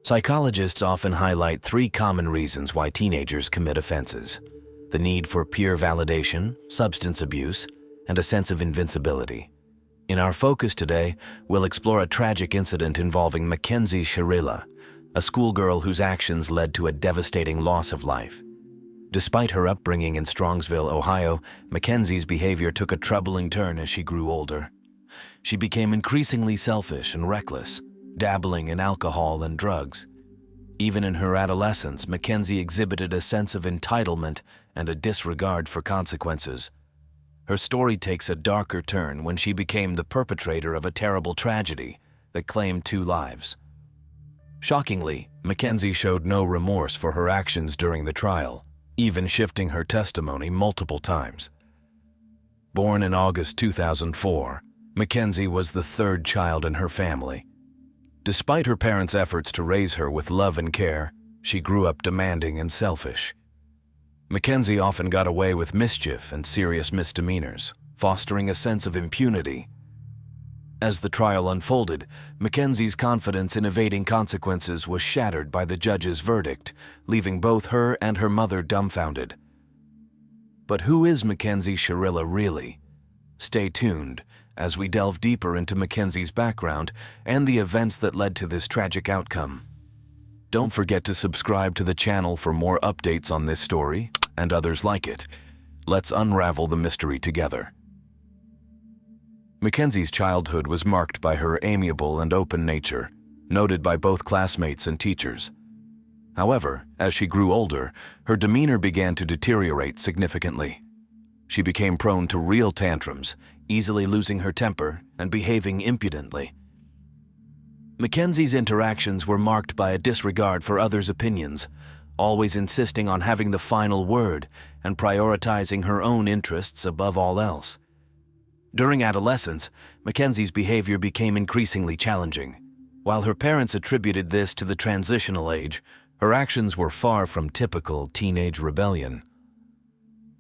Psychologists often highlight three common reasons why teenagers commit offenses: the need for peer validation, substance abuse, and a sense of invincibility. In our focus today, we'll explore a tragic incident involving Mackenzie Shirilla, a schoolgirl whose actions led to a devastating loss of life. Despite her upbringing in Strongsville, Ohio, Mackenzie's behavior took a troubling turn as she grew older. She became increasingly selfish and reckless, dabbling in alcohol and drugs. Even in her adolescence, Mackenzie exhibited a sense of entitlement and a disregard for consequences. Her story takes a darker turn when she became the perpetrator of a terrible tragedy that claimed 2 lives. Shockingly, Mackenzie showed no remorse for her actions during the trial, even shifting her testimony multiple times. Born in August 2004, Mackenzie was the 3rd child in her family. Despite her parents' efforts to raise her with love and care, she grew up demanding and selfish. Mackenzie often got away with mischief and serious misdemeanors, fostering a sense of impunity. As the trial unfolded, Mackenzie's confidence in evading consequences was shattered by the judge's verdict, leaving both her and her mother dumbfounded. But who is Mackenzie Shirilla really? Stay tuned as we delve deeper into Mackenzie's background and the events that led to this tragic outcome. Don't forget to subscribe to the channel for more updates on this story and others like it. Let's unravel the mystery together. Mackenzie's childhood was marked by her amiable and open nature, noted by both classmates and teachers. However, as she grew older, her demeanor began to deteriorate significantly. She became prone to real tantrums, easily losing her temper and behaving impudently. Mackenzie's interactions were marked by a disregard for others' opinions, always insisting on having the final word and prioritizing her own interests above all else. During adolescence, Mackenzie's behavior became increasingly challenging. While her parents attributed this to the transitional age, her actions were far from typical teenage rebellion.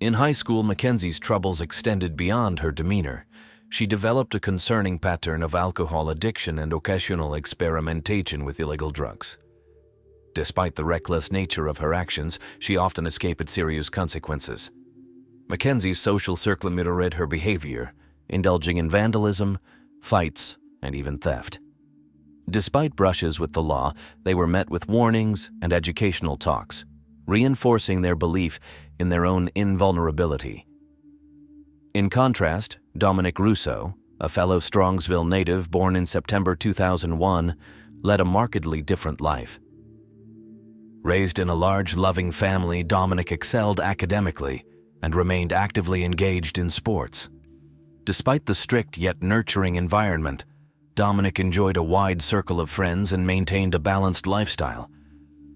In high school, Mackenzie's troubles extended beyond her demeanor. She developed a concerning pattern of alcohol addiction and occasional experimentation with illegal drugs. Despite the reckless nature of her actions, she often escaped serious consequences. Mackenzie's social circle mirrored her behavior, indulging in vandalism, fights, and even theft. Despite brushes with the law, they were met with warnings and educational talks, reinforcing their belief in their own invulnerability. In contrast, Dominic Russo, a fellow Strongsville native born in September 2001, led a markedly different life. Raised in a large, loving family, Dominic excelled academically and remained actively engaged in sports. Despite the strict yet nurturing environment, Dominic enjoyed a wide circle of friends and maintained a balanced lifestyle.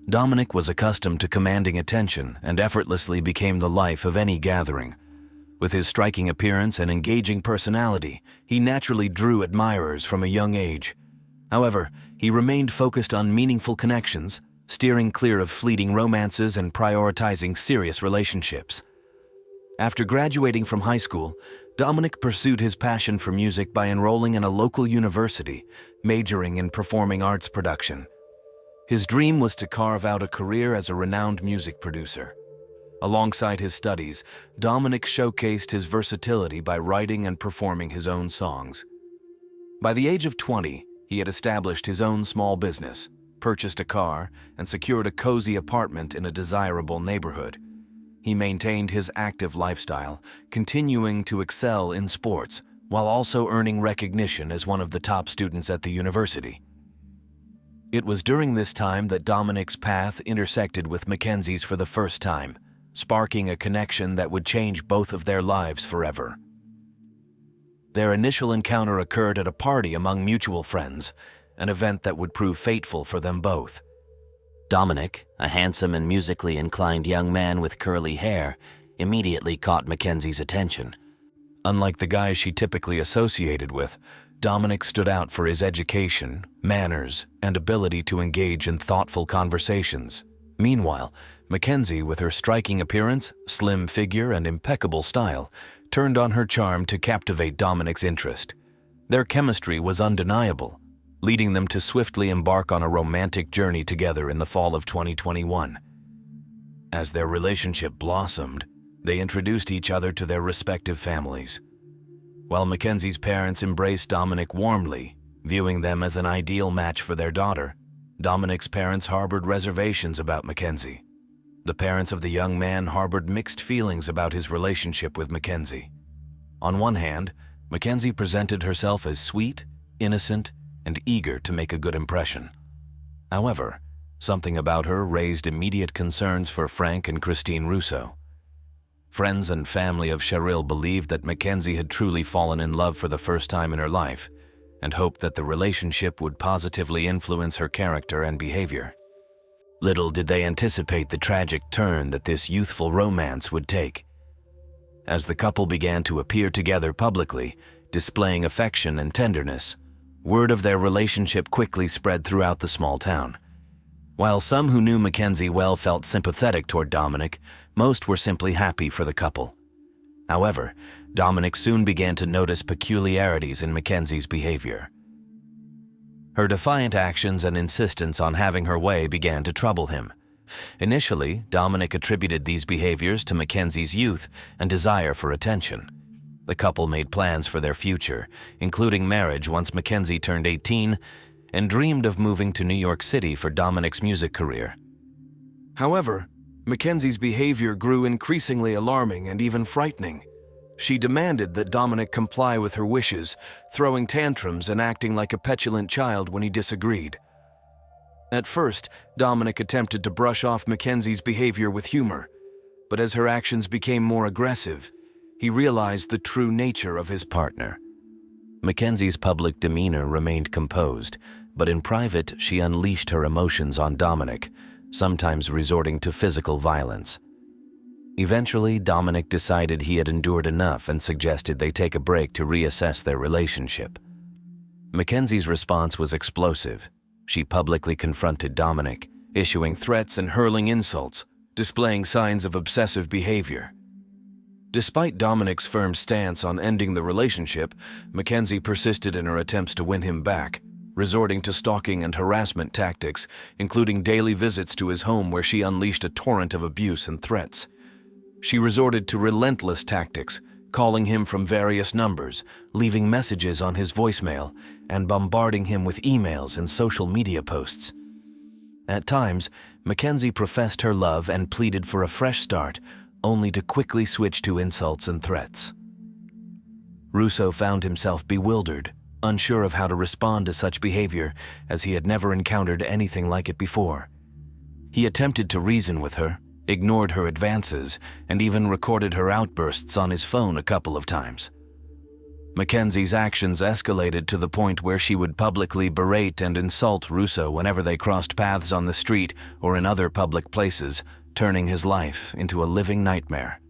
Dominic was accustomed to commanding attention and effortlessly became the life of any gathering. With his striking appearance and engaging personality, he naturally drew admirers from a young age. However, he remained focused on meaningful connections, steering clear of fleeting romances and prioritizing serious relationships. After graduating from high school, Dominic pursued his passion for music by enrolling in a local university, majoring in performing arts production. His dream was to carve out a career as a renowned music producer. Alongside his studies, Dominic showcased his versatility by writing and performing his own songs. By the age of 20, he had established his own small business, purchased a car, and secured a cozy apartment in a desirable neighborhood. He maintained his active lifestyle, continuing to excel in sports, while also earning recognition as one of the top students at the university. It was during this time that Dominic's path intersected with Mackenzie's for the first time, sparking a connection that would change both of their lives forever. Their initial encounter occurred at a party among mutual friends, an event that would prove fateful for them both. Dominic, a handsome and musically inclined young man with curly hair, immediately caught Mackenzie's attention. Unlike the guys she typically associated with, Dominic stood out for his education, manners, and ability to engage in thoughtful conversations. Meanwhile, Mackenzie, with her striking appearance, slim figure, and impeccable style, turned on her charm to captivate Dominic's interest. Their chemistry was undeniable, leading them to swiftly embark on a romantic journey together in the fall of 2021. As their relationship blossomed, they introduced each other to their respective families. While Mackenzie's parents embraced Dominic warmly, viewing them as an ideal match for their daughter, Dominic's parents harbored reservations about Mackenzie. The parents of the young man harbored mixed feelings about his relationship with Mackenzie. On one hand, Mackenzie presented herself as sweet, innocent, and eager to make a good impression. However, something about her raised immediate concerns for Frank and Christine Russo. Friends and family of Shirilla believed that Mackenzie had truly fallen in love for the first time in her life and hoped that the relationship would positively influence her character and behavior. Little did they anticipate the tragic turn that this youthful romance would take. As the couple began to appear together publicly, displaying affection and tenderness, word of their relationship quickly spread throughout the small town. While some who knew Mackenzie well felt sympathetic toward Dominic, most were simply happy for the couple. However, Dominic soon began to notice peculiarities in Mackenzie's behavior. Her defiant actions and insistence on having her way began to trouble him. Initially, Dominic attributed these behaviors to Mackenzie's youth and desire for attention. The couple made plans for their future, including marriage once Mackenzie turned 18, and dreamed of moving to New York City for Dominic's music career. However, Mackenzie's behavior grew increasingly alarming and even frightening. She demanded that Dominic comply with her wishes, throwing tantrums and acting like a petulant child when he disagreed. At first, Dominic attempted to brush off Mackenzie's behavior with humor, but as her actions became more aggressive, he realized the true nature of his partner. Mackenzie's public demeanor remained composed, but in private she unleashed her emotions on Dominic, sometimes resorting to physical violence. Eventually, Dominic decided he had endured enough and suggested they take a break to reassess their relationship. Mackenzie's response was explosive. She publicly confronted Dominic, issuing threats and hurling insults, displaying signs of obsessive behavior. Despite Dominic's firm stance on ending the relationship, Mackenzie persisted in her attempts to win him back, resorting to stalking and harassment tactics, including daily visits to his home where she unleashed a torrent of abuse and threats. She resorted to relentless tactics, calling him from various numbers, leaving messages on his voicemail, and bombarding him with emails and social media posts. At times, Mackenzie professed her love and pleaded for a fresh start, only to quickly switch to insults and threats. Russo found himself bewildered, unsure of how to respond to such behavior, as he had never encountered anything like it before. He attempted to reason with her, ignored her advances, and even recorded her outbursts on his phone a couple of times. Mackenzie's actions escalated to the point where she would publicly berate and insult Russo whenever they crossed paths on the street or in other public places, turning his life into a living nightmare.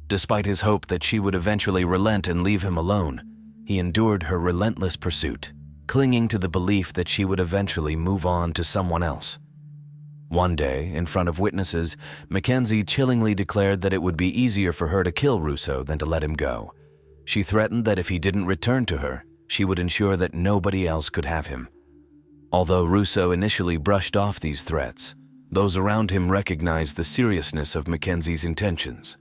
Despite his hope that she would eventually relent and leave him alone, he endured her relentless pursuit, clinging to the belief that she would eventually move on to someone else. One day, in front of witnesses, Mackenzie chillingly declared that it would be easier for her to kill Russo than to let him go. She threatened that if he didn't return to her, she would ensure that nobody else could have him. Although Russo initially brushed off these threats, those around him recognized the seriousness of Mackenzie's intentions.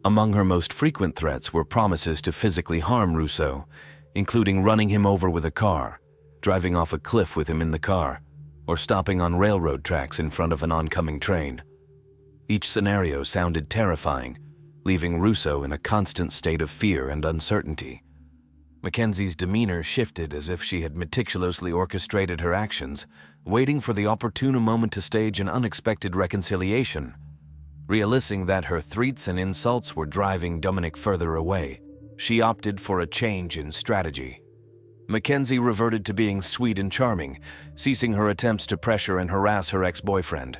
Among her most frequent threats were promises to physically harm Russo, including running him over with a car, driving off a cliff with him in the car, or stopping on railroad tracks in front of an oncoming train. Each scenario sounded terrifying, leaving Russo in a constant state of fear and uncertainty. Mackenzie's demeanor shifted as if she had meticulously orchestrated her actions, waiting for the opportune moment to stage an unexpected reconciliation. Realizing that her threats and insults were driving Dominic further away, she opted for a change in strategy. Mackenzie reverted to being sweet and charming, ceasing her attempts to pressure and harass her ex-boyfriend.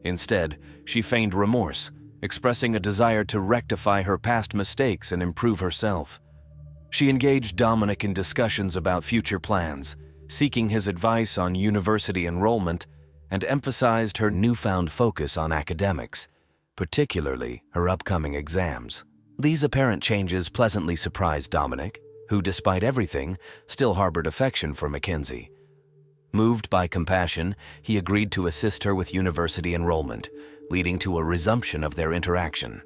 Instead, she feigned remorse, expressing a desire to rectify her past mistakes and improve herself. She engaged Dominic in discussions about future plans, seeking his advice on university enrollment, and emphasized her newfound focus on academics, particularly her upcoming exams. These apparent changes pleasantly surprised Dominic, who, despite everything, still harbored affection for Mackenzie, Moved by compassion, he agreed to assist her with university enrollment, leading to a resumption of their interaction.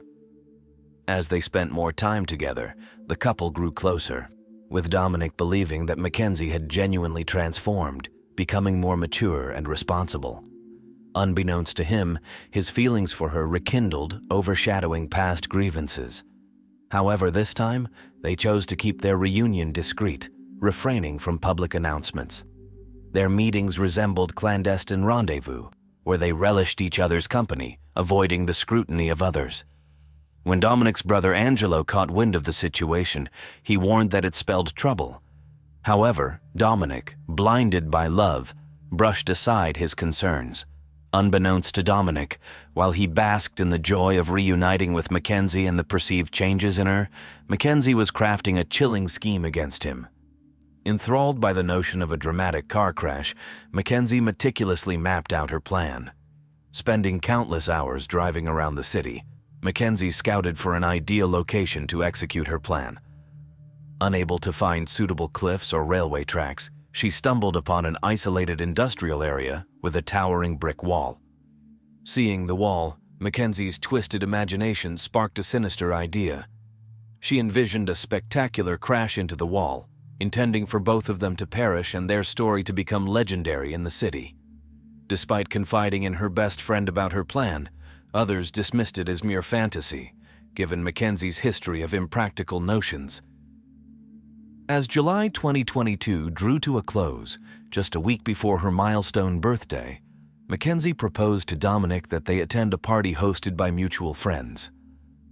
As they spent more time together, the couple grew closer, with Dominic believing that Mackenzie had genuinely transformed, becoming more mature and responsible. Unbeknownst to him, his feelings for her rekindled, overshadowing past grievances. However, this time, they chose to keep their reunion discreet, refraining from public announcements. Their meetings resembled clandestine rendezvous, where they relished each other's company, avoiding the scrutiny of others. When Dominic's brother Angelo caught wind of the situation, he warned that it spelled trouble. However, Dominic, blinded by love, brushed aside his concerns. Unbeknownst to Dominic, while he basked in the joy of reuniting with Mackenzie and the perceived changes in her, Mackenzie was crafting a chilling scheme against him. Enthralled by the notion of a dramatic car crash, Mackenzie meticulously mapped out her plan. Spending countless hours driving around the city, Mackenzie scouted for an ideal location to execute her plan. Unable to find suitable cliffs or railway tracks, she stumbled upon an isolated industrial area with a towering brick wall. Seeing the wall, Mackenzie's twisted imagination sparked a sinister idea. She envisioned a spectacular crash into the wall, intending for both of them to perish and their story to become legendary in the city. Despite confiding in her best friend about her plan, others dismissed it as mere fantasy, given Mackenzie's history of impractical notions. As July 2022 drew to a close, just a week before her milestone birthday, Mackenzie proposed to Dominic that they attend a party hosted by mutual friends.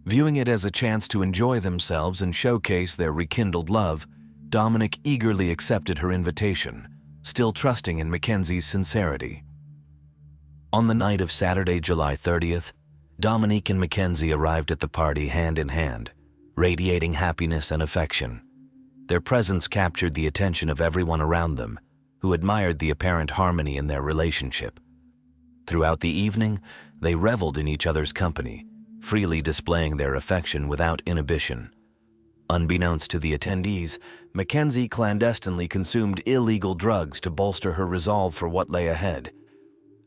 Viewing it as a chance to enjoy themselves and showcase their rekindled love, Dominic eagerly accepted her invitation, still trusting in Mackenzie's sincerity. On the night of Saturday, July 30th, Dominic and Mackenzie arrived at the party hand in hand, radiating happiness and affection. Their presence captured the attention of everyone around them, who admired the apparent harmony in their relationship. Throughout the evening, they reveled in each other's company, freely displaying their affection without inhibition. Unbeknownst to the attendees, Mackenzie clandestinely consumed illegal drugs to bolster her resolve for what lay ahead.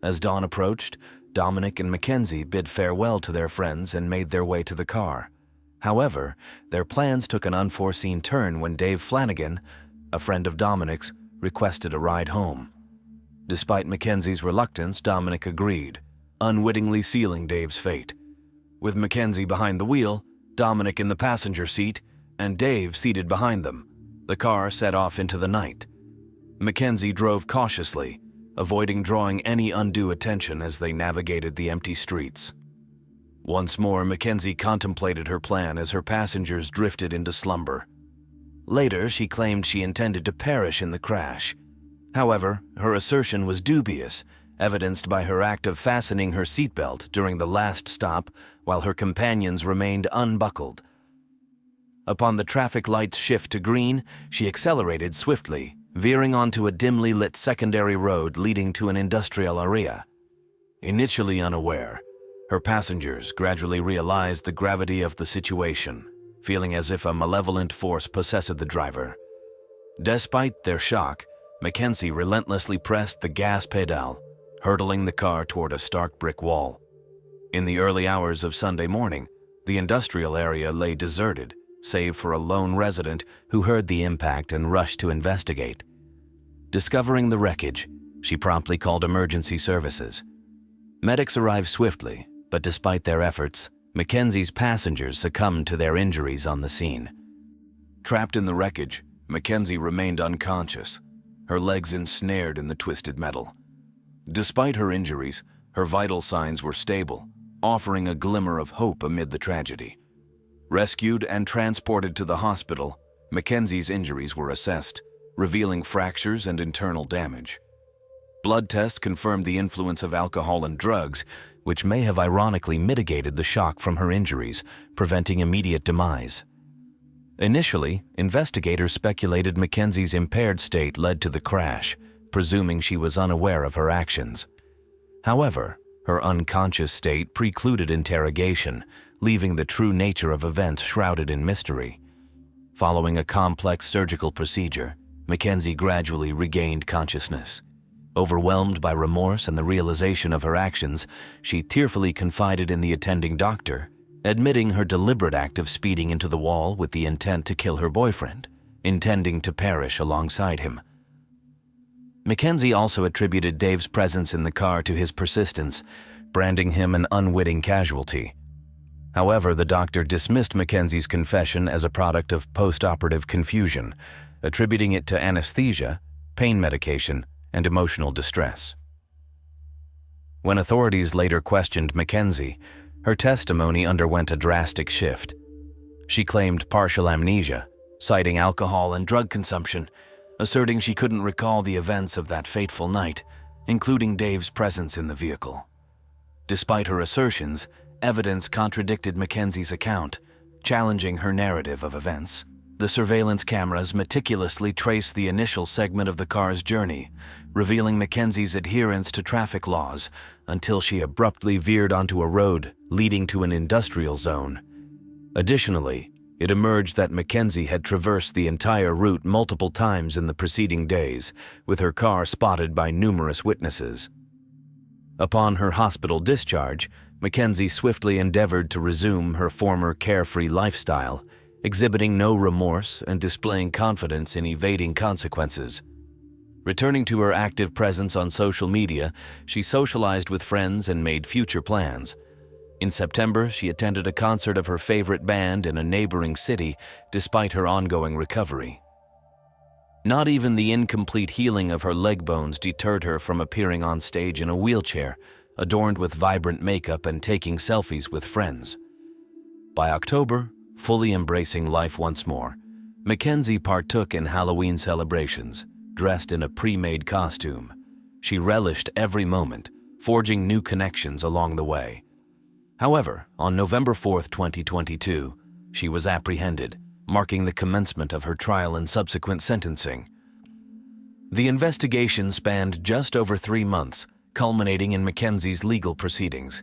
As dawn approached, Dominic and Mackenzie bid farewell to their friends and made their way to the car. However, their plans took an unforeseen turn when Dave Flanagan, a friend of Dominic's, requested a ride home. Despite Mackenzie's reluctance, Dominic agreed, unwittingly sealing Dave's fate. With Mackenzie behind the wheel, Dominic in the passenger seat, and Dave seated behind them, the car set off into the night. Mackenzie drove cautiously, avoiding drawing any undue attention as they navigated the empty streets. Once more, Mackenzie contemplated her plan as her passengers drifted into slumber. Later, she claimed she intended to perish in the crash. However, her assertion was dubious, evidenced by her act of fastening her seatbelt during the last stop while her companions remained unbuckled. Upon the traffic lights' shift to green, she accelerated swiftly, veering onto a dimly lit secondary road leading to an industrial area. Initially unaware, her passengers gradually realized the gravity of the situation, feeling as if a malevolent force possessed the driver. Despite their shock, Mackenzie relentlessly pressed the gas pedal, hurtling the car toward a stark brick wall. In the early hours of Sunday morning, the industrial area lay deserted, save for a lone resident who heard the impact and rushed to investigate. Discovering the wreckage, she promptly called emergency services. Medics arrived swiftly, but despite their efforts, Mackenzie's passengers succumbed to their injuries on the scene. Trapped in the wreckage, Mackenzie remained unconscious, her legs ensnared in the twisted metal. Despite her injuries, her vital signs were stable, offering a glimmer of hope amid the tragedy. Rescued and transported to the hospital, Mackenzie's injuries were assessed, revealing fractures and internal damage. Blood tests confirmed the influence of alcohol and drugs, which may have ironically mitigated the shock from her injuries, preventing immediate demise. Initially, investigators speculated Mackenzie's impaired state led to the crash, presuming she was unaware of her actions. However, her unconscious state precluded interrogation, leaving the true nature of events shrouded in mystery. Following a complex surgical procedure, Mackenzie gradually regained consciousness. Overwhelmed by remorse and the realization of her actions, she tearfully confided in the attending doctor, admitting her deliberate act of speeding into the wall with the intent to kill her boyfriend, intending to perish alongside him. Mackenzie also attributed Dave's presence in the car to his persistence, branding him an unwitting casualty. However, the doctor dismissed Mackenzie's confession as a product of post-operative confusion, attributing it to anesthesia, pain medication, and emotional distress. When authorities later questioned Mackenzie, her testimony underwent a drastic shift. She claimed partial amnesia, citing alcohol and drug consumption, asserting she couldn't recall the events of that fateful night, including Dave's presence in the vehicle. Despite her assertions, evidence contradicted Mackenzie's account, challenging her narrative of events. The surveillance cameras meticulously traced the initial segment of the car's journey, revealing Mackenzie's adherence to traffic laws until she abruptly veered onto a road leading to an industrial zone. Additionally, it emerged that Mackenzie had traversed the entire route multiple times in the preceding days, with her car spotted by numerous witnesses. Upon her hospital discharge, Mackenzie swiftly endeavored to resume her former carefree lifestyle, exhibiting no remorse and displaying confidence in evading consequences. Returning to her active presence on social media, she socialized with friends and made future plans. In September, she attended a concert of her favorite band in a neighboring city despite her ongoing recovery. Not even the incomplete healing of her leg bones deterred her from appearing on stage in a wheelchair, adorned with vibrant makeup and taking selfies with friends. By October, fully embracing life once more, Mackenzie partook in Halloween celebrations, dressed in a pre-made costume. She relished every moment, forging new connections along the way. However, on November 4, 2022, she was apprehended, marking the commencement of her trial and subsequent sentencing. The investigation spanned just over 3 months, culminating in Mackenzie's legal proceedings.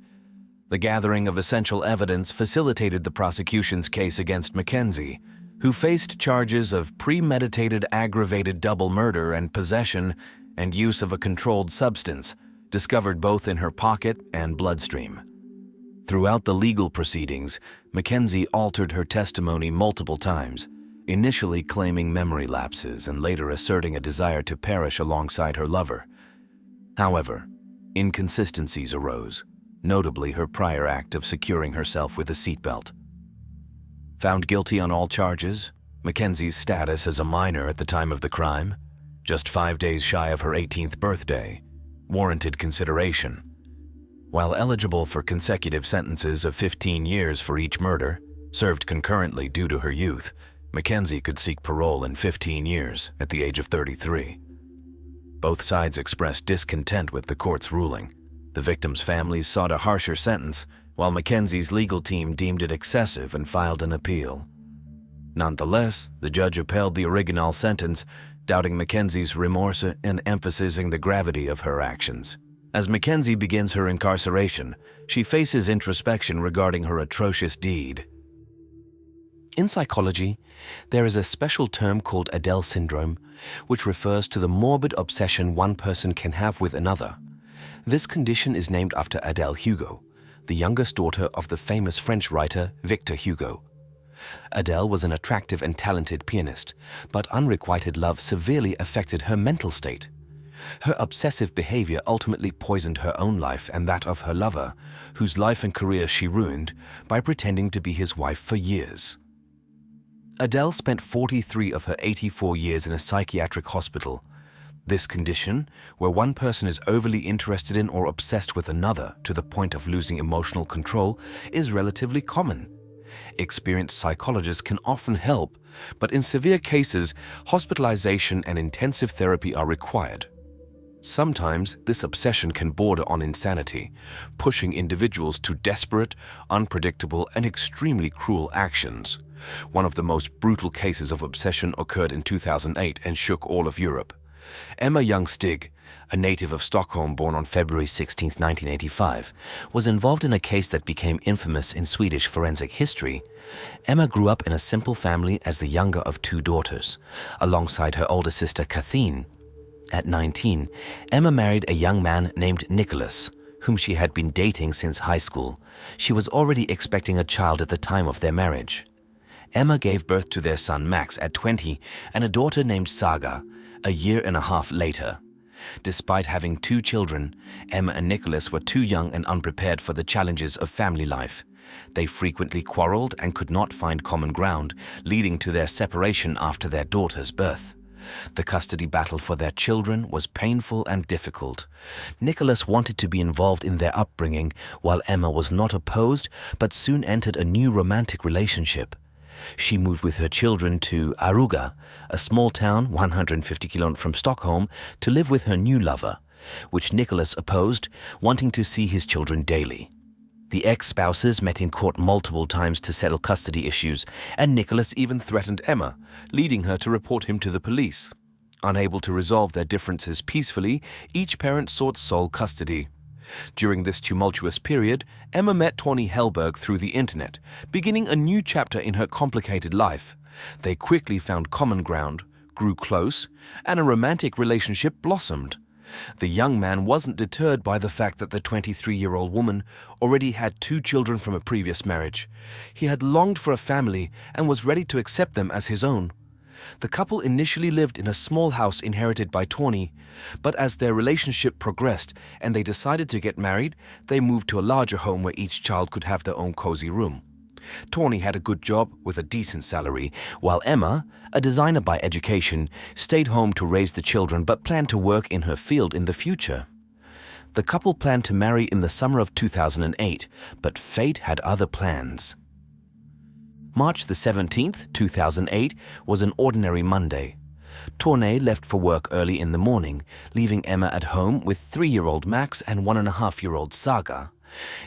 The gathering of essential evidence facilitated the prosecution's case against Mackenzie, who faced charges of premeditated aggravated double murder and possession and use of a controlled substance, discovered both in her pocket and bloodstream. Throughout the legal proceedings, Mackenzie altered her testimony multiple times, initially claiming memory lapses and later asserting a desire to perish alongside her lover. However, inconsistencies arose, notably her prior act of securing herself with a seatbelt. Found guilty on all charges, Mackenzie's status as a minor at the time of the crime, just 5 days shy of her 18th birthday, warranted consideration. While eligible for consecutive sentences of 15 years for each murder, served concurrently due to her youth, Mackenzie could seek parole in 15 years at the age of 33. Both sides expressed discontent with the court's ruling. The victims' families sought a harsher sentence, while Mackenzie's legal team deemed it excessive and filed an appeal. Nonetheless, the judge upheld the original sentence, doubting Mackenzie's remorse and emphasizing the gravity of her actions. As Mackenzie begins her incarceration, she faces introspection regarding her atrocious deed. In psychology, there is a special term called Adele syndrome, which refers to the morbid obsession one person can have with another. This condition is named after Adele Hugo, the youngest daughter of the famous French writer Victor Hugo. Adele was an attractive and talented pianist, but unrequited love severely affected her mental state. Her obsessive behavior ultimately poisoned her own life and that of her lover, whose life and career she ruined by pretending to be his wife for years. Adele spent 43 of her 84 years in a psychiatric hospital. This condition, where one person is overly interested in or obsessed with another to the point of losing emotional control, is relatively common. Experienced psychologists can often help, but in severe cases, hospitalization and intensive therapy are required. Sometimes this obsession can border on insanity, pushing individuals to desperate, unpredictable, and extremely cruel actions. One of the most brutal cases of obsession occurred in 2008 and shook all of Europe. Emma Young-Stig, a native of Stockholm born on February 16, 1985, was involved in a case that became infamous in Swedish forensic history. Emma grew up in a simple family as the younger of 2 daughters, alongside her older sister Kathleen. At 19, Emma married a young man named Nicholas, whom she had been dating since high school. She was already expecting a child at the time of their marriage. Emma gave birth to their son Max at 20 and a daughter named Saga a year and a half later. Despite having 2 children, Emma and Nicholas were too young and unprepared for the challenges of family life. They frequently quarreled and could not find common ground, leading to their separation after their daughter's birth. The custody battle for their children was painful and difficult. Nicholas wanted to be involved in their upbringing, while Emma was not opposed but soon entered a new romantic relationship. She moved with her children to Aruga, a small town 150 kilometers from Stockholm, to live with her new lover, which Nicholas opposed, wanting to see his children daily. The ex-spouses met in court multiple times to settle custody issues, and Nicholas even threatened Emma, leading her to report him to the police. Unable to resolve their differences peacefully, each parent sought sole custody. During this tumultuous period, Emma met Tony Hellberg through the internet, beginning a new chapter in her complicated life. They quickly found common ground, grew close, and a romantic relationship blossomed. The young man wasn't deterred by the fact that the 23-year-old woman already had 2 children from a previous marriage. He had longed for a family and was ready to accept them as his own. The couple initially lived in a small house inherited by Tony, but as their relationship progressed and they decided to get married, they moved to a larger home where each child could have their own cozy room. Tony had a good job with a decent salary, while Emma, a designer by education, stayed home to raise the children but planned to work in her field in the future. The couple planned to marry in the summer of 2008, but fate had other plans. March the 17th, 2008 was an ordinary Monday. Tony left for work early in the morning, leaving Emma at home with 3-year-old Max and 1.5-year-old Saga.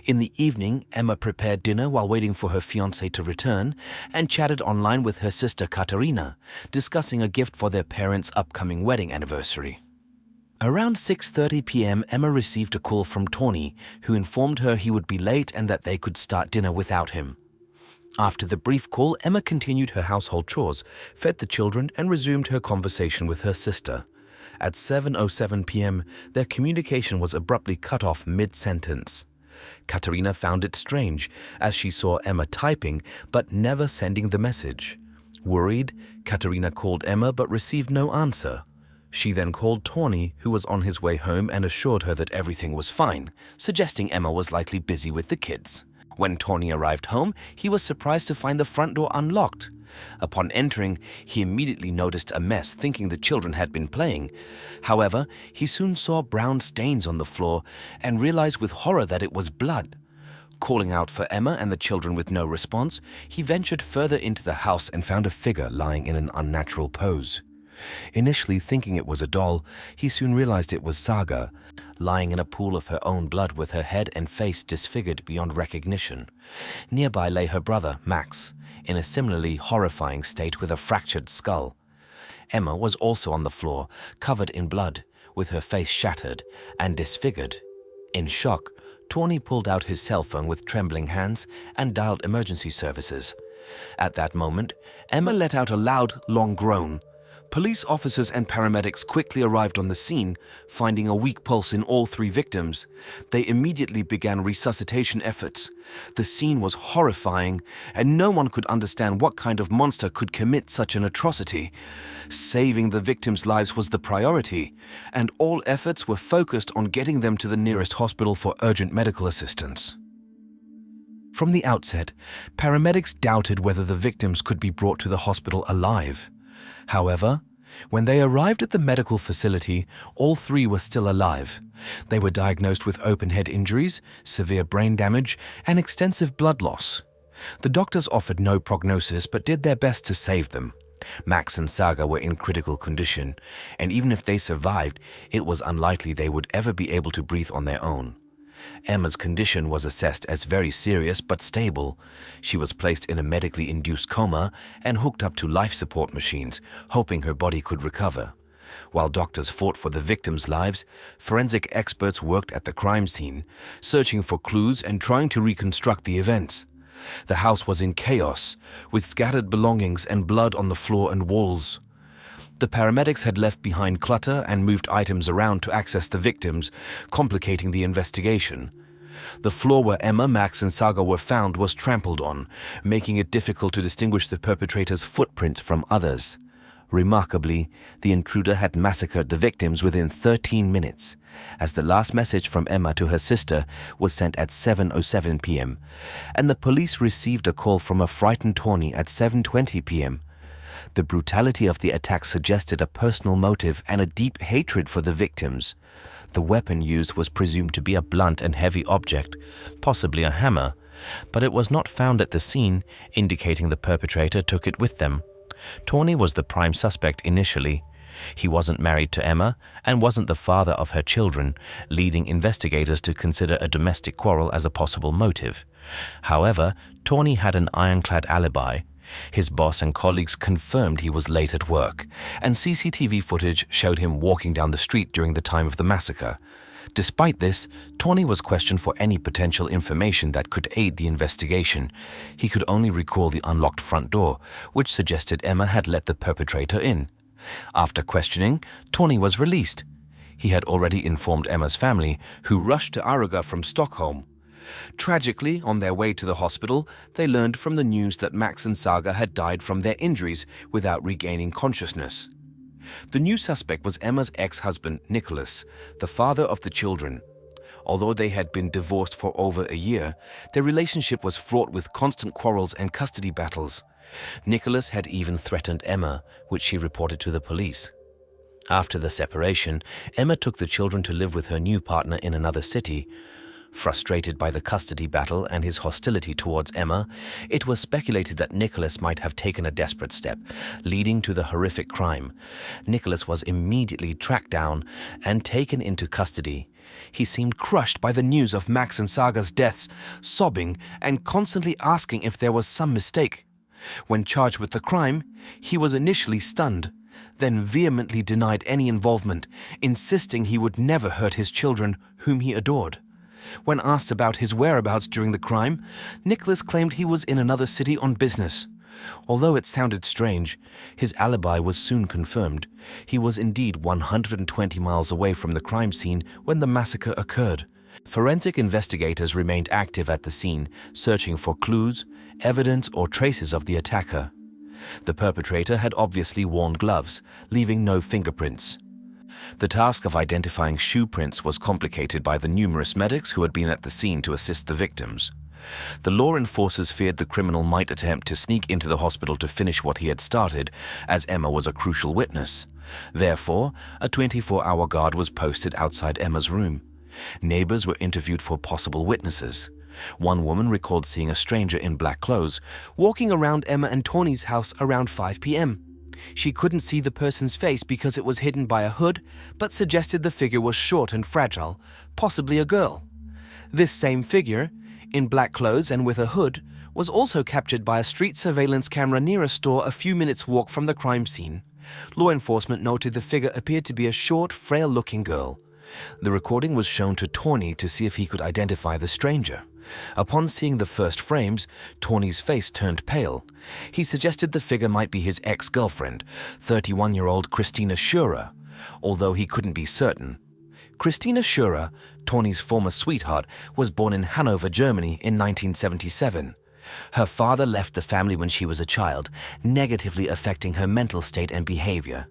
In the evening, Emma prepared dinner while waiting for her fiancé to return and chatted online with her sister Katarina, discussing a gift for their parents' upcoming wedding anniversary. Around 6:30 p.m., Emma received a call from Tony, who informed her he would be late and that they could start dinner without him. After the brief call, Emma continued her household chores, fed the children, and resumed her conversation with her sister. At 7:07 p.m., their communication was abruptly cut off mid-sentence. Katarina found it strange, as she saw Emma typing but never sending the message. Worried, Katarina called Emma but received no answer. She then called Tony, who was on his way home, and assured her that everything was fine, suggesting Emma was likely busy with the kids. When Tony arrived home, he was surprised to find the front door unlocked. Upon entering, he immediately noticed a mess, thinking the children had been playing. However, he soon saw brown stains on the floor and realized with horror that it was blood. Calling out for Emma and the children with no response, he ventured further into the house and found a figure lying in an unnatural pose. Initially thinking it was a doll, he soon realized it was Saga, lying in a pool of her own blood with her head and face disfigured beyond recognition. Nearby lay her brother, Max, in a similarly horrifying state with a fractured skull. Emma was also on the floor, covered in blood, with her face shattered and disfigured. In shock, Tony pulled out his cell phone with trembling hands and dialed emergency services. At that moment, Emma let out a loud, long groan. Police officers and paramedics quickly arrived on the scene, finding a weak pulse in all 3 victims. They immediately began resuscitation efforts. The scene was horrifying, and no one could understand what kind of monster could commit such an atrocity. Saving the victims' lives was the priority, and all efforts were focused on getting them to the nearest hospital for urgent medical assistance. From the outset, paramedics doubted whether the victims could be brought to the hospital alive. However, when they arrived at the medical facility, all 3 were still alive. They were diagnosed with open head injuries, severe brain damage, and extensive blood loss. The doctors offered no prognosis but did their best to save them. Max and Saga were in critical condition, and even if they survived, it was unlikely they would ever be able to breathe on their own. Emma's condition was assessed as very serious but stable. She was placed in a medically induced coma and hooked up to life support machines, hoping her body could recover. While doctors fought for the victims' lives, forensic experts worked at the crime scene, searching for clues and trying to reconstruct the events. The house was in chaos, with scattered belongings and blood on the floor and walls. The paramedics had left behind clutter and moved items around to access the victims, complicating the investigation. The floor where Emma, Max, and Saga were found was trampled on, making it difficult to distinguish the perpetrator's footprints from others. Remarkably, the intruder had massacred the victims within 13 minutes, as the last message from Emma to her sister was sent at 7:07 p.m., and the police received a call from a frightened Tawny at 7:20 p.m. The brutality of the attack suggested a personal motive and a deep hatred for the victims. The weapon used was presumed to be a blunt and heavy object, possibly a hammer, but it was not found at the scene, indicating the perpetrator took it with them. Tawny was the prime suspect initially. He wasn't married to Emma and wasn't the father of her children, leading investigators to consider a domestic quarrel as a possible motive. However, Tawny had an ironclad alibi. His boss and colleagues confirmed he was late at work, and CCTV footage showed him walking down the street during the time of the massacre. Despite this, Tawny was questioned for any potential information that could aid the investigation. He could only recall the unlocked front door, which suggested Emma had let the perpetrator in. After questioning, Tawny was released. He had already informed Emma's family, who rushed to Aruga from Stockholm. Tragically, on their way to the hospital, they learned from the news that Max and Saga had died from their injuries without regaining consciousness. The new suspect was Emma's ex-husband, Nicholas, the father of the children. Although they had been divorced for over a year, their relationship was fraught with constant quarrels and custody battles. Nicholas had even threatened Emma, which she reported to the police. After the separation, Emma took the children to live with her new partner in another city. Frustrated by the custody battle and his hostility towards Emma, it was speculated that Nicholas might have taken a desperate step, leading to the horrific crime. Nicholas was immediately tracked down and taken into custody. He seemed crushed by the news of Max and Saga's deaths, sobbing and constantly asking if there was some mistake. When charged with the crime, he was initially stunned, then vehemently denied any involvement, insisting he would never hurt his children, whom he adored. When asked about his whereabouts during the crime, Nicholas claimed he was in another city on business. Although it sounded strange, his alibi was soon confirmed. He was indeed 120 miles away from the crime scene when the massacre occurred. Forensic investigators remained active at the scene, searching for clues, evidence, or traces of the attacker. The perpetrator had obviously worn gloves, leaving no fingerprints. The task of identifying shoe prints was complicated by the numerous medics who had been at the scene to assist the victims. The law enforcers feared the criminal might attempt to sneak into the hospital to finish what he had started, as Emma was a crucial witness. Therefore, a 24-hour guard was posted outside Emma's room. Neighbors were interviewed for possible witnesses. One woman recalled seeing a stranger in black clothes walking around Emma and Tawny's house around 5 p.m. She couldn't see the person's face because it was hidden by a hood, but suggested the figure was short and fragile, possibly a girl. This same figure, in black clothes and with a hood, was also captured by a street surveillance camera near a store a few minutes' walk from the crime scene. Law enforcement noted the figure appeared to be a short, frail-looking girl. The recording was shown to Tawny to see if he could identify the stranger. Upon seeing the first frames, Tawny's face turned pale. He suggested the figure might be his ex-girlfriend, 31-year-old Christina Shirilla, although he couldn't be certain. Christina Shirilla, Tawny's former sweetheart, was born in Hanover, Germany in 1977. Her father left the family when she was a child, negatively affecting her mental state and behavior.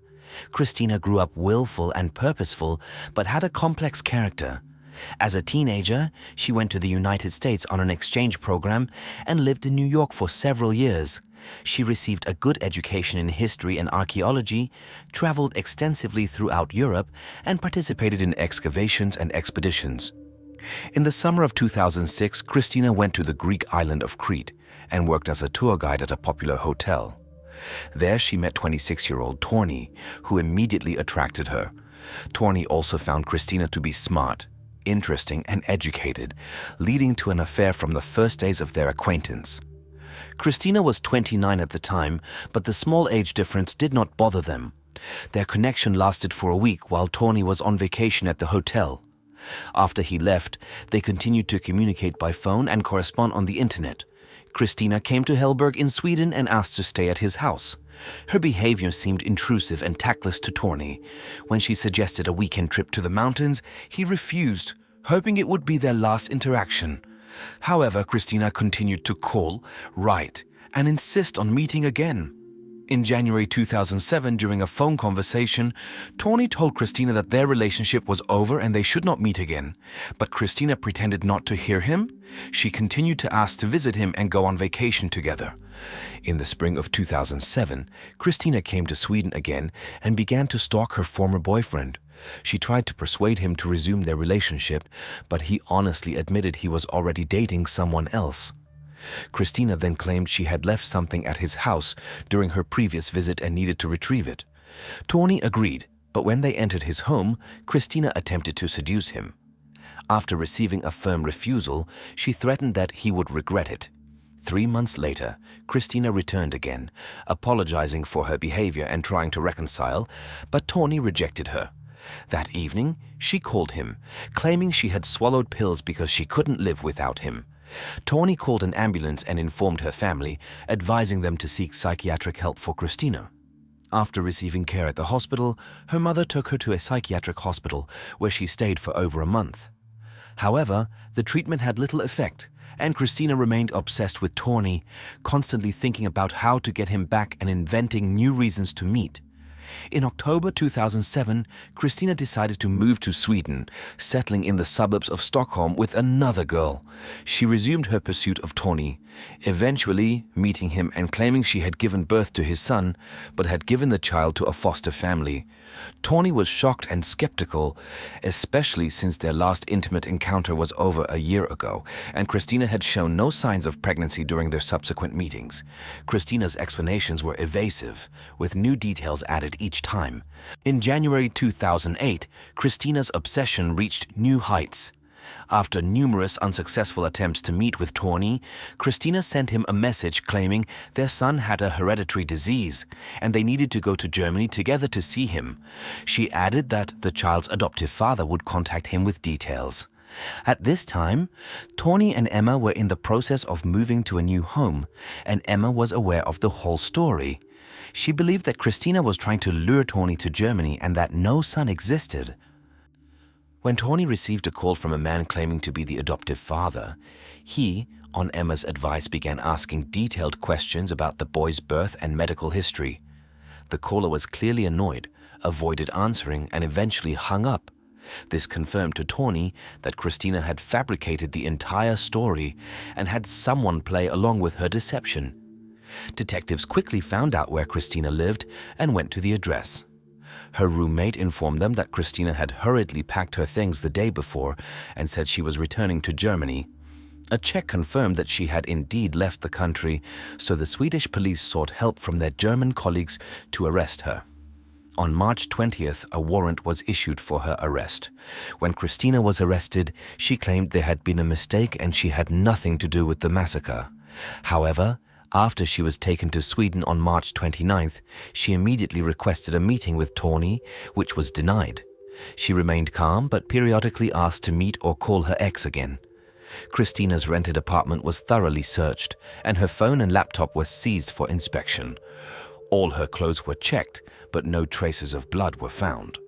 Christina grew up willful and purposeful, but had a complex character. As a teenager, she went to the United States on an exchange program and lived in New York for several years. She received a good education in history and archaeology, traveled extensively throughout Europe, and participated in excavations and expeditions. In the summer of 2006, Christina went to the Greek island of Crete and worked as a tour guide at a popular hotel. There she met 26-year-old Tawny, who immediately attracted her. Tawny also found Christina to be smart, interesting, and educated, leading to an affair from the first days of their acquaintance. Christina was 29 at the time, but the small age difference did not bother them. Their connection lasted for a week while Tawny was on vacation at the hotel. After he left, they continued to communicate by phone and correspond on the internet. Christina came to Hellberg in Sweden and asked to stay at his house. Her behavior seemed intrusive and tactless to Tawny. When she suggested a weekend trip to the mountains, he refused, hoping it would be their last interaction. However, Christina continued to call, write, and insist on meeting again. In January 2007, during a phone conversation, Tawny told Christina that their relationship was over and they should not meet again. But Christina pretended not to hear him. She continued to ask to visit him and go on vacation together. In the spring of 2007, Christina came to Sweden again and began to stalk her former boyfriend. She tried to persuade him to resume their relationship, but he honestly admitted he was already dating someone else. Christina then claimed she had left something at his house during her previous visit and needed to retrieve it. Tawny agreed, but when they entered his home, Christina attempted to seduce him. After receiving a firm refusal, she threatened that he would regret it. 3 months later, Christina returned again, apologizing for her behavior and trying to reconcile, but Tawny rejected her. That evening, she called him, claiming she had swallowed pills because she couldn't live without him. Tawny called an ambulance and informed her family, advising them to seek psychiatric help for Christina. After receiving care at the hospital, her mother took her to a psychiatric hospital where she stayed for over a month. However, the treatment had little effect, and Christina remained obsessed with Tawny, constantly thinking about how to get him back and inventing new reasons to meet. In October 2007, Christina decided to move to Sweden, settling in the suburbs of Stockholm with another girl. She resumed her pursuit of Tawny, eventually meeting him and claiming she had given birth to his son, but had given the child to a foster family. Tawny was shocked and skeptical, especially since their last intimate encounter was over a year ago, and Christina had shown no signs of pregnancy during their subsequent meetings. Christina's explanations were evasive, with new details added each time. In January 2008, Christina's obsession reached new heights. After numerous unsuccessful attempts to meet with Tawny, Christina sent him a message claiming their son had a hereditary disease and they needed to go to Germany together to see him. She added that the child's adoptive father would contact him with details. At this time, Tawny and Emma were in the process of moving to a new home, and Emma was aware of the whole story. She believed that Christina was trying to lure Tawny to Germany and that no son existed. When Tawny received a call from a man claiming to be the adoptive father, he, on Emma's advice, began asking detailed questions about the boy's birth and medical history. The caller was clearly annoyed, avoided answering, and eventually hung up. This confirmed to Tawny that Christina had fabricated the entire story and had someone play along with her deception. Detectives quickly found out where Christina lived and went to the address. Her roommate informed them that Christina had hurriedly packed her things the day before and said she was returning to Germany. A check confirmed that she had indeed left the country, so the Swedish police sought help from their German colleagues to arrest her. On March 20th, a warrant was issued for her arrest. When Christina was arrested, she claimed there had been a mistake and she had nothing to do with the massacre. However, after she was taken to Sweden on March 29th, she immediately requested a meeting with Tawny, which was denied. She remained calm but periodically asked to meet or call her ex again. Christina's rented apartment was thoroughly searched, and her phone and laptop were seized for inspection. All her clothes were checked, but no traces of blood were found.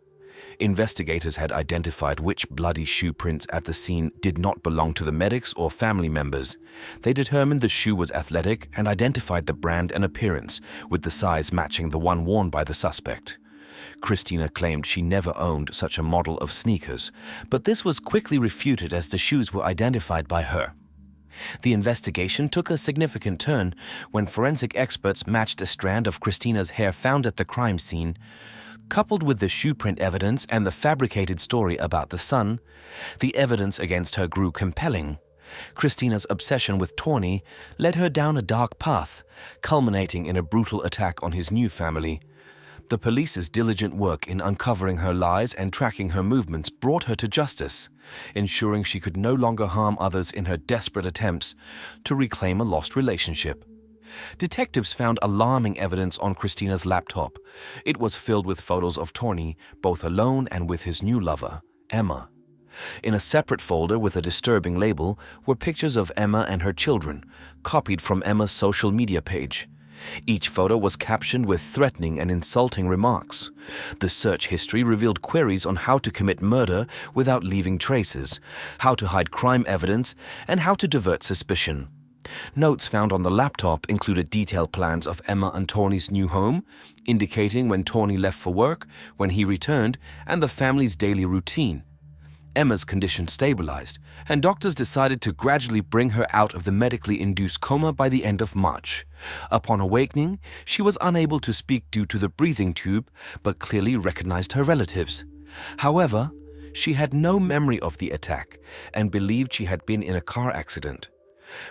Investigators had identified which bloody shoe prints at the scene did not belong to the medics or family members. They determined the shoe was athletic and identified the brand and appearance, with the size matching the one worn by the suspect. Christina claimed she never owned such a model of sneakers, but this was quickly refuted as the shoes were identified by her. The investigation took a significant turn when forensic experts matched a strand of Christina's hair found at the crime scene. Coupled with the shoe print evidence and the fabricated story about the son, the evidence against her grew compelling. Christina's obsession with Tawny led her down a dark path, culminating in a brutal attack on his new family. The police's diligent work in uncovering her lies and tracking her movements brought her to justice, ensuring she could no longer harm others in her desperate attempts to reclaim a lost relationship. Detectives found alarming evidence on Christina's laptop. It was filled with photos of Tawny, both alone and with his new lover, Emma. In a separate folder with a disturbing label were pictures of Emma and her children, copied from Emma's social media page. Each photo was captioned with threatening and insulting remarks. The search history revealed queries on how to commit murder without leaving traces, how to hide crime evidence, and how to divert suspicion. Notes found on the laptop included detailed plans of Emma and Tawny's new home, indicating when Tawny left for work, when he returned, and the family's daily routine. Emma's condition stabilized, and doctors decided to gradually bring her out of the medically induced coma by the end of March. Upon awakening, she was unable to speak due to the breathing tube, but clearly recognized her relatives. However, she had no memory of the attack and believed she had been in a car accident.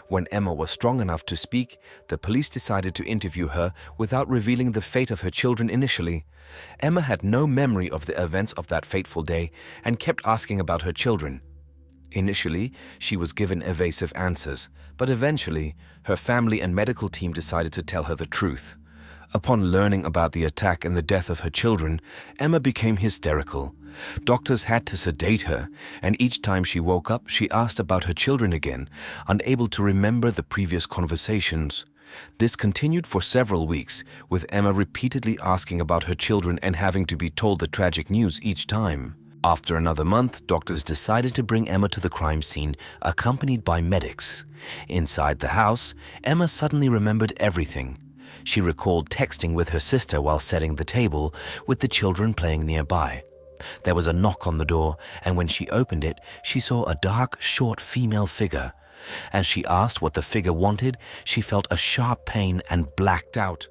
When Emma was strong enough to speak, the police decided to interview her without revealing the fate of her children initially. Emma had no memory of the events of that fateful day and kept asking about her children. Initially, she was given evasive answers, but eventually, her family and medical team decided to tell her the truth. Upon learning about the attack and the death of her children, Emma became hysterical. Doctors had to sedate her, and each time she woke up, she asked about her children again, unable to remember the previous conversations. This continued for several weeks, with Emma repeatedly asking about her children and having to be told the tragic news each time. After another month, doctors decided to bring Emma to the crime scene, accompanied by medics. Inside the house, Emma suddenly remembered everything. She recalled texting with her sister while setting the table, with the children playing nearby. There was a knock on the door, and when she opened it, she saw a dark, short female figure. As she asked what the figure wanted, she felt a sharp pain and blacked out.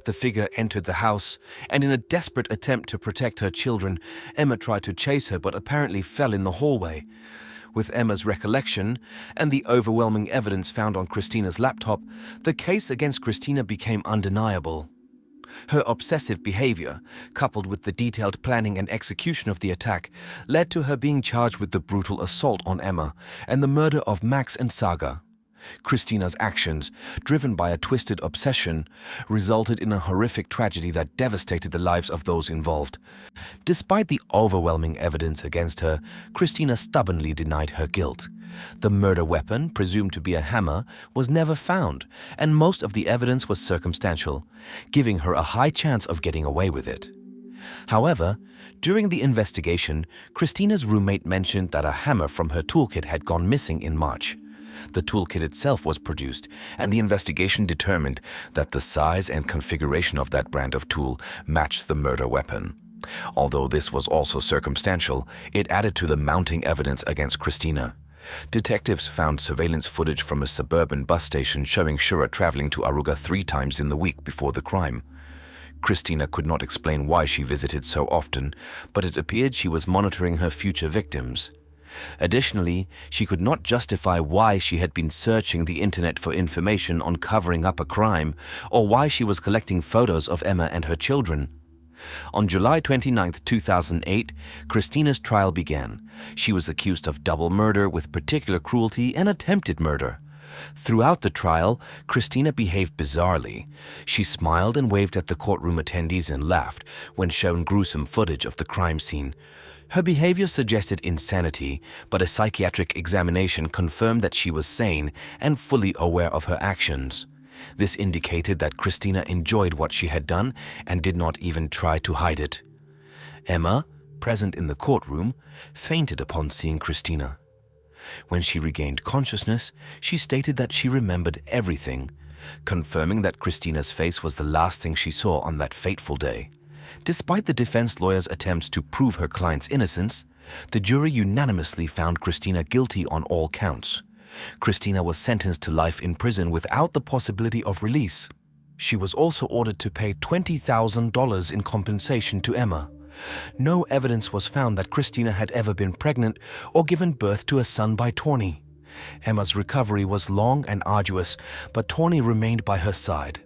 The figure entered the house, and in a desperate attempt to protect her children, Emma tried to chase her but apparently fell in the hallway. With Emma's recollection and the overwhelming evidence found on Christina's laptop, the case against Christina became undeniable. Her obsessive behavior, coupled with the detailed planning and execution of the attack, led to her being charged with the brutal assault on Emma and the murder of Max and Saga. Christina's actions, driven by a twisted obsession, resulted in a horrific tragedy that devastated the lives of those involved. Despite the overwhelming evidence against her, Christina stubbornly denied her guilt. The murder weapon, presumed to be a hammer, was never found, and most of the evidence was circumstantial, giving her a high chance of getting away with it. However, during the investigation, Christina's roommate mentioned that a hammer from her toolkit had gone missing in March. The toolkit itself was produced, and the investigation determined that the size and configuration of that brand of tool matched the murder weapon. Although this was also circumstantial, it added to the mounting evidence against Christina. Detectives found surveillance footage from a suburban bus station showing Shirilla traveling to Aruga 3 times in the week before the crime. Christina could not explain why she visited so often, but it appeared she was monitoring her future victims. Additionally, she could not justify why she had been searching the internet for information on covering up a crime, or why she was collecting photos of Emma and her children. On July 29, 2008, Christina's trial began. She was accused of double murder with particular cruelty and attempted murder. Throughout the trial, Christina behaved bizarrely. She smiled and waved at the courtroom attendees and laughed when shown gruesome footage of the crime scene. Her behavior suggested insanity, but a psychiatric examination confirmed that she was sane and fully aware of her actions. This indicated that Christina enjoyed what she had done and did not even try to hide it. Emma, present in the courtroom, fainted upon seeing Christina. When she regained consciousness, she stated that she remembered everything, confirming that Christina's face was the last thing she saw on that fateful day. Despite the defense lawyer's attempts to prove her client's innocence, the jury unanimously found Christina guilty on all counts. Christina was sentenced to life in prison without the possibility of release. She was also ordered to pay $20,000 in compensation to Emma. No evidence was found that Christina had ever been pregnant or given birth to a son by Tawny. Emma's recovery was long and arduous, but Tawny remained by her side.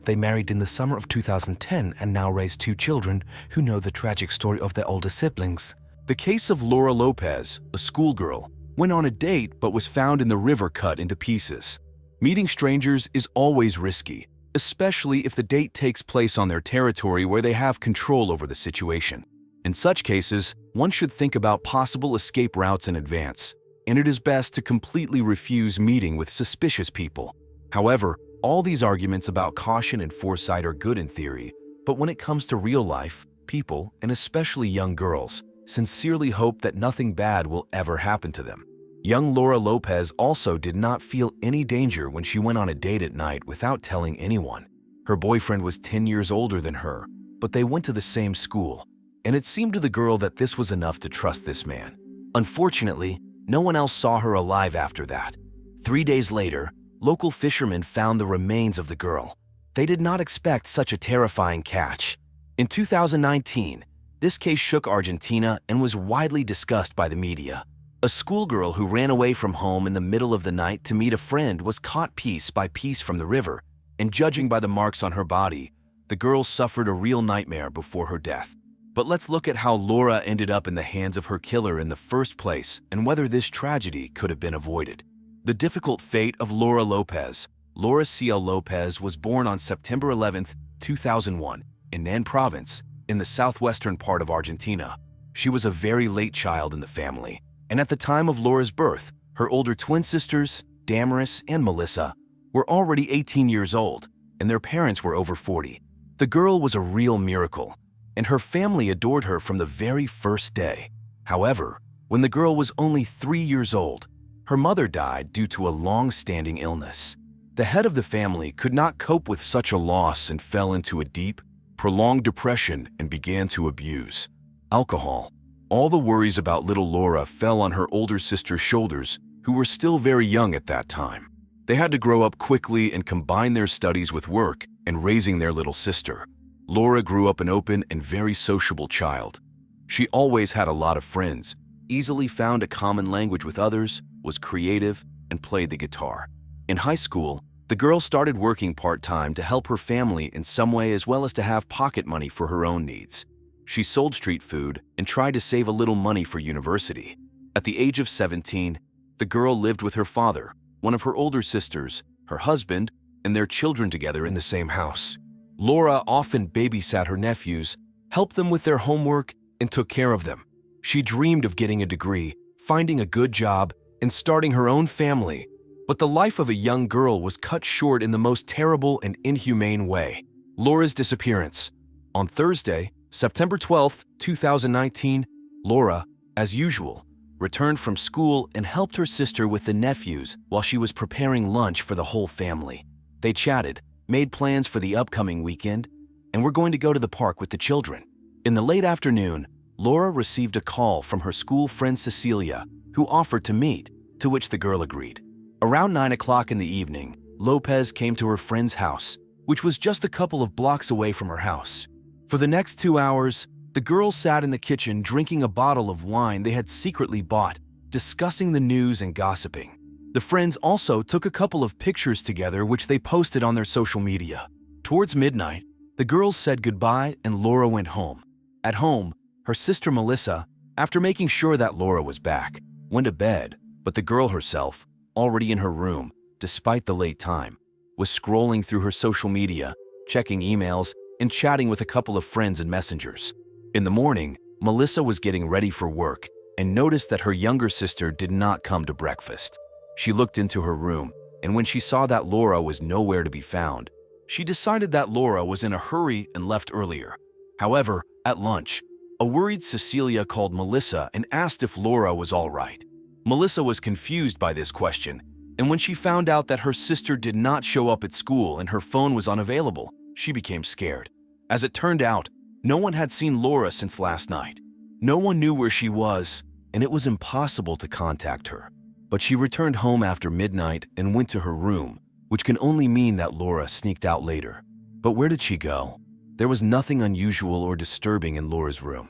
They married in the summer of 2010 and now raise 2 children who know the tragic story of their older siblings. The case of Laura Lopez, a schoolgirl, went on a date but was found in the river cut into pieces. Meeting strangers is always risky, especially if the date takes place on their territory where they have control over the situation. In such cases, one should think about possible escape routes in advance, and it is best to completely refuse meeting with suspicious people. However, All these arguments about caution and foresight are good in theory, but when it comes to real life, people, and especially young girls, sincerely hope that nothing bad will ever happen to them. Young Laura Lopez also did not feel any danger when she went on a date at night without telling anyone. Her boyfriend was 10 years older than her, but they went to the same school, and it seemed to the girl that this was enough to trust this man. Unfortunately, no one else saw her alive after that. 3 days later, local fishermen found the remains of the girl. They did not expect such a terrifying catch. In 2019, this case shook Argentina and was widely discussed by the media. A schoolgirl who ran away from home in the middle of the night to meet a friend was caught piece by piece from the river, and judging by the marks on her body, the girl suffered a real nightmare before her death. But let's look at how Laura ended up in the hands of her killer in the first place and whether this tragedy could have been avoided. The difficult fate of Laura Lopez. Laura C.L. Lopez was born on September 11, 2001, in Nan Province, in the southwestern part of Argentina. She was a very late child in the family, and at the time of Laura's birth, her older twin sisters, Damaris and Melissa, were already 18 years old, and their parents were over 40. The girl was a real miracle, and her family adored her from the very first day. However, when the girl was only 3 years old, her mother died due to a long-standing illness. The head of the family could not cope with such a loss and fell into a deep, prolonged depression and began to abuse alcohol. All the worries about little Laura fell on her older sister's shoulders, who were still very young at that time. They had to grow up quickly and combine their studies with work and raising their little sister. Laura grew up an open and very sociable child. She always had a lot of friends, easily found a common language with others, was creative, and played the guitar. In high school, the girl started working part-time to help her family in some way as well as to have pocket money for her own needs. She sold street food and tried to save a little money for university. At the age of 17, the girl lived with her father, one of her older sisters, her husband, and their children together in the same house. Laura often babysat her nephews, helped them with their homework, and took care of them. She dreamed of getting a degree, finding a good job, and starting her own family. But the life of a young girl was cut short in the most terrible and inhumane way. Laura's disappearance. On Thursday, September 12, 2019, Laura, as usual, returned from school and helped her sister with the nephews while she was preparing lunch for the whole family. They chatted, made plans for the upcoming weekend, and were going to go to the park with the children. In the late afternoon, Laura received a call from her school friend Cecilia, who offered to meet, to which the girl agreed. Around 9 o'clock in the evening, Lopez came to her friend's house, which was just a couple of blocks away from her house. For the next 2 hours, the girls sat in the kitchen drinking a bottle of wine they had secretly bought, discussing the news and gossiping. The friends also took a couple of pictures together which they posted on their social media. Towards midnight, the girls said goodbye and Laura went home. At home, her sister Melissa, after making sure that Laura was back, went to bed, but the girl herself, already in her room, despite the late time, was scrolling through her social media, checking emails, and chatting with a couple of friends and messengers. In the morning, Melissa was getting ready for work and noticed that her younger sister did not come to breakfast. She looked into her room, and when she saw that Laura was nowhere to be found, she decided that Laura was in a hurry and left earlier. However, at lunch, a worried Cecilia called Melissa and asked if Laura was all right. Melissa was confused by this question, and when she found out that her sister did not show up at school and her phone was unavailable, she became scared. As it turned out, no one had seen Laura since last night. No one knew where she was, and it was impossible to contact her. But she returned home after midnight and went to her room, which can only mean that Laura sneaked out later. But where did she go? There was nothing unusual or disturbing in Laura's room.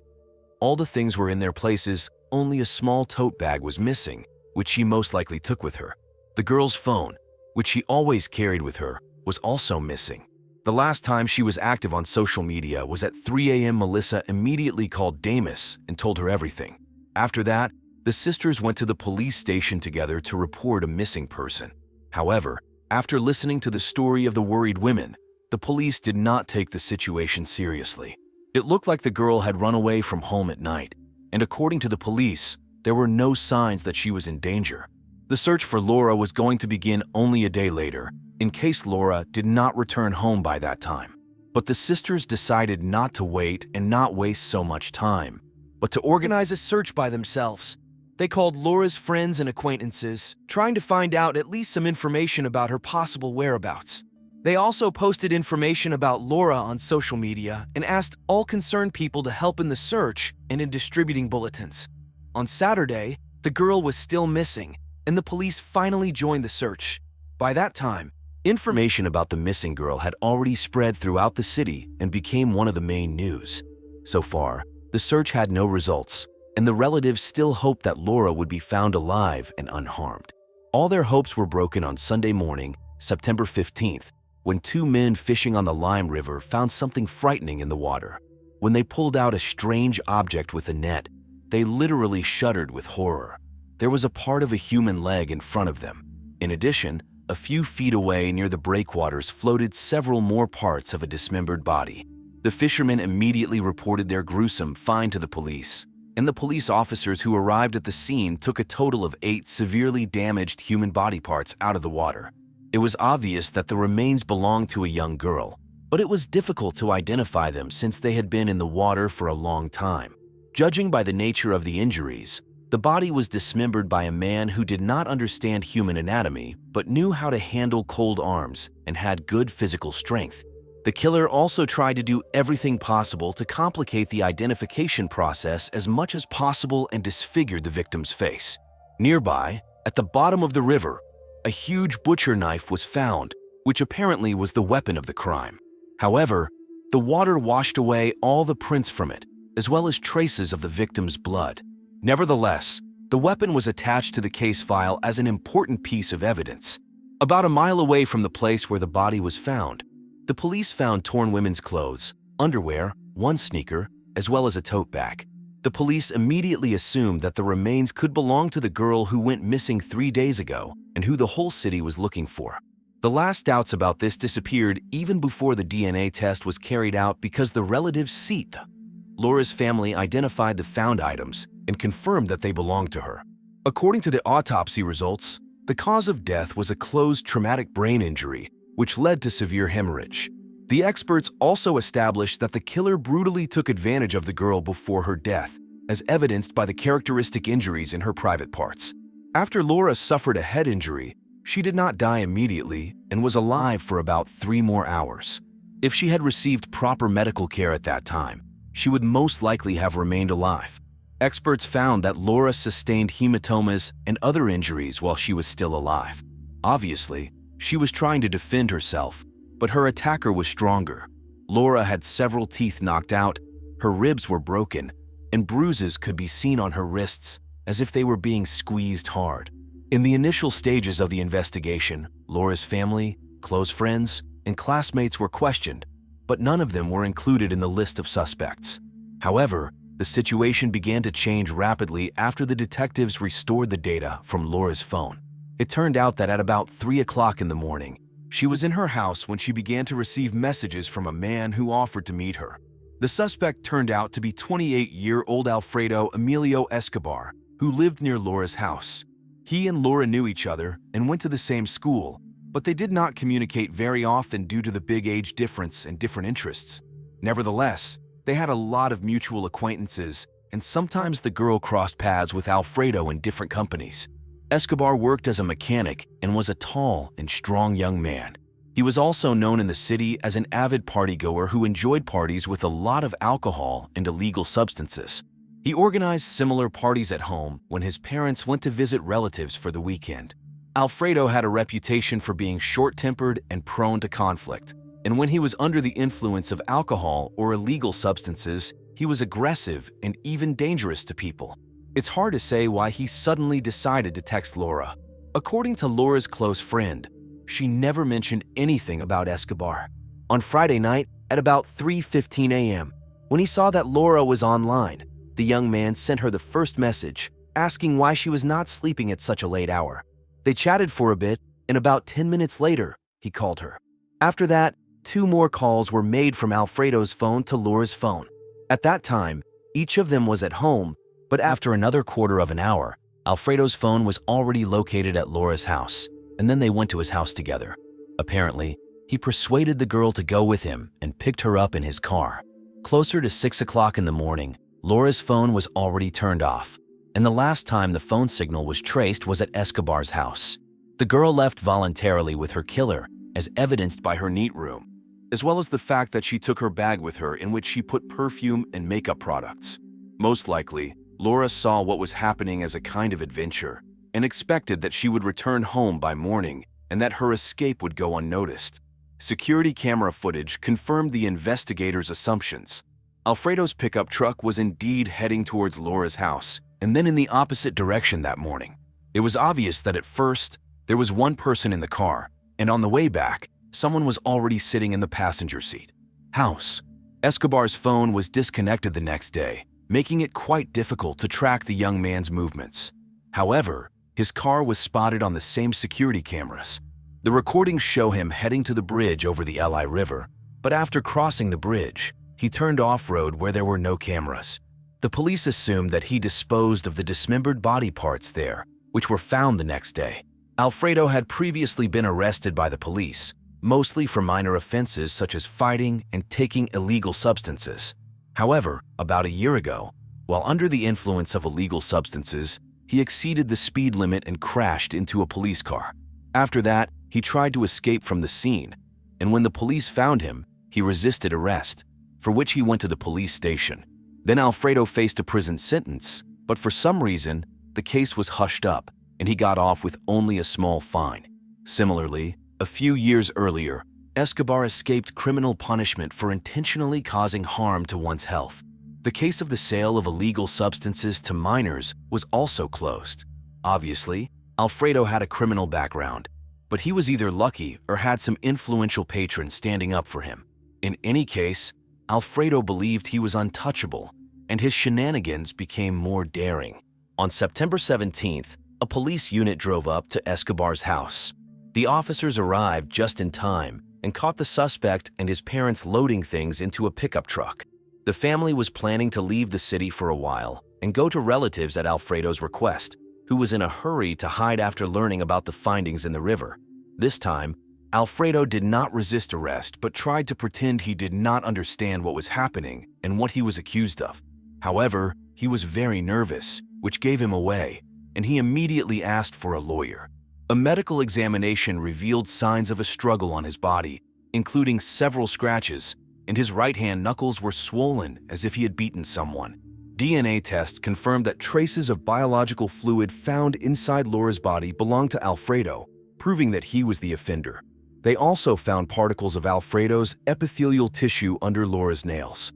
All the things were in their places, only a small tote bag was missing, which she most likely took with her. The girl's phone, which she always carried with her, was also missing. The last time she was active on social media was at 3 a.m. Melissa immediately called Damis and told her everything. After that, the sisters went to the police station together to report a missing person. However, after listening to the story of the worried women, the police did not take the situation seriously. It looked like the girl had run away from home at night, and according to the police, there were no signs that she was in danger. The search for Laura was going to begin only a day later, in case Laura did not return home by that time. But the sisters decided not to wait and not waste so much time, but to organize a search by themselves. They called Laura's friends and acquaintances, trying to find out at least some information about her possible whereabouts. They also posted information about Laura on social media and asked all concerned people to help in the search and in distributing bulletins. On Saturday, the girl was still missing, and the police finally joined the search. By that time, information about the missing girl had already spread throughout the city and became one of the main news. So far, the search had no results, and the relatives still hoped that Laura would be found alive and unharmed. All their hopes were broken on Sunday morning, September 15th, when two men fishing on the Lime River found something frightening in the water. When they pulled out a strange object with a net, they literally shuddered with horror. There was a part of a human leg in front of them. In addition, a few feet away near the breakwaters floated several more parts of a dismembered body. The fishermen immediately reported their gruesome find to the police, and the police officers who arrived at the scene took a total of 8 severely damaged human body parts out of the water. It was obvious that the remains belonged to a young girl, but it was difficult to identify them since they had been in the water for a long time. Judging by the nature of the injuries, the body was dismembered by a man who did not understand human anatomy but knew how to handle cold arms and had good physical strength. The killer also tried to do everything possible to complicate the identification process as much as possible and disfigured the victim's face. Nearby, at the bottom of the river, a huge butcher knife was found, which apparently was the weapon of the crime. However, the water washed away all the prints from it, as well as traces of the victim's blood. Nevertheless, the weapon was attached to the case file as an important piece of evidence. About a mile away from the place where the body was found, the police found torn women's clothes, underwear, one sneaker, as well as a tote bag. The police immediately assumed that the remains could belong to the girl who went missing 3 days ago and who the whole city was looking for. The last doubts about this disappeared even before the DNA test was carried out because the relatives seethed. Laura's family identified the found items and confirmed that they belonged to her. According to the autopsy results, the cause of death was a closed traumatic brain injury, which led to severe hemorrhage. The experts also established that the killer brutally took advantage of the girl before her death, as evidenced by the characteristic injuries in her private parts. After Laura suffered a head injury, she did not die immediately and was alive for about 3 more hours. If she had received proper medical care at that time, she would most likely have remained alive. Experts found that Laura sustained hematomas and other injuries while she was still alive. Obviously, she was trying to defend herself, but her attacker was stronger. Laura had several teeth knocked out, her ribs were broken, and bruises could be seen on her wrists as if they were being squeezed hard. In the initial stages of the investigation, Laura's family, close friends, and classmates were questioned, but none of them were included in the list of suspects. However, the situation began to change rapidly after the detectives restored the data from Laura's phone. It turned out that at about 3 o'clock in the morning, she was in her house when she began to receive messages from a man who offered to meet her. The suspect turned out to be 28-year-old Alfredo Emilio Escobar, who lived near Laura's house. He and Laura knew each other and went to the same school, but they did not communicate very often due to the big age difference and different interests. Nevertheless, they had a lot of mutual acquaintances, and sometimes the girl crossed paths with Alfredo in different companies. Escobar worked as a mechanic and was a tall and strong young man. He was also known in the city as an avid partygoer who enjoyed parties with a lot of alcohol and illegal substances. He organized similar parties at home when his parents went to visit relatives for the weekend. Alfredo had a reputation for being short-tempered and prone to conflict, and when he was under the influence of alcohol or illegal substances, he was aggressive and even dangerous to people. It's hard to say why he suddenly decided to text Laura. According to Laura's close friend, she never mentioned anything about Escobar. On Friday night, at about 3:15 a.m., when he saw that Laura was online, the young man sent her the first message, asking why she was not sleeping at such a late hour. They chatted for a bit, and about 10 minutes later, he called her. After that, 2 more calls were made from Alfredo's phone to Laura's phone. At that time, each of them was at home, but after another quarter of an hour, Alfredo's phone was already located at Laura's house, and then they went to his house together. Apparently, he persuaded the girl to go with him and picked her up in his car. Closer to 6 o'clock in the morning, Laura's phone was already turned off, and the last time the phone signal was traced was at Escobar's house. The girl left voluntarily with her killer, as evidenced by her neat room, as well as the fact that she took her bag with her in which she put perfume and makeup products. Most likely, Laura saw what was happening as a kind of adventure and expected that she would return home by morning and that her escape would go unnoticed. Security camera footage confirmed the investigators' assumptions. Alfredo's pickup truck was indeed heading towards Laura's house, and then in the opposite direction that morning. It was obvious that at first, there was one person in the car, and on the way back, someone was already sitting in the passenger seat. House. Escobar's phone was disconnected the next day, making it quite difficult to track the young man's movements. However, his car was spotted on the same security cameras. The recordings show him heading to the bridge over the Li River, but after crossing the bridge, he turned off-road where there were no cameras. The police assumed that he disposed of the dismembered body parts there, which were found the next day. Alfredo had previously been arrested by the police, mostly for minor offenses such as fighting and taking illegal substances. However, about a year ago, while under the influence of illegal substances, he exceeded the speed limit and crashed into a police car. After that, he tried to escape from the scene, and when the police found him, he resisted arrest, for which he went to the police station. Then Alfredo faced a prison sentence, but for some reason, the case was hushed up, and he got off with only a small fine. Similarly, a few years earlier, Escobar escaped criminal punishment for intentionally causing harm to one's health. The case of the sale of illegal substances to minors was also closed. Obviously, Alfredo had a criminal background, but he was either lucky or had some influential patrons standing up for him. In any case, Alfredo believed he was untouchable, and his shenanigans became more daring. On September 17th, a police unit drove up to Escobar's house. The officers arrived just in time and caught the suspect and his parents loading things into a pickup truck. The family was planning to leave the city for a while and go to relatives at Alfredo's request, who was in a hurry to hide after learning about the findings in the river. This time, Alfredo did not resist arrest but tried to pretend he did not understand what was happening and what he was accused of. However, he was very nervous, which gave him away, and he immediately asked for a lawyer. A medical examination revealed signs of a struggle on his body, including several scratches, and his right-hand knuckles were swollen as if he had beaten someone. DNA tests confirmed that traces of biological fluid found inside Laura's body belonged to Alfredo, proving that he was the offender. They also found particles of Alfredo's epithelial tissue under Laura's nails.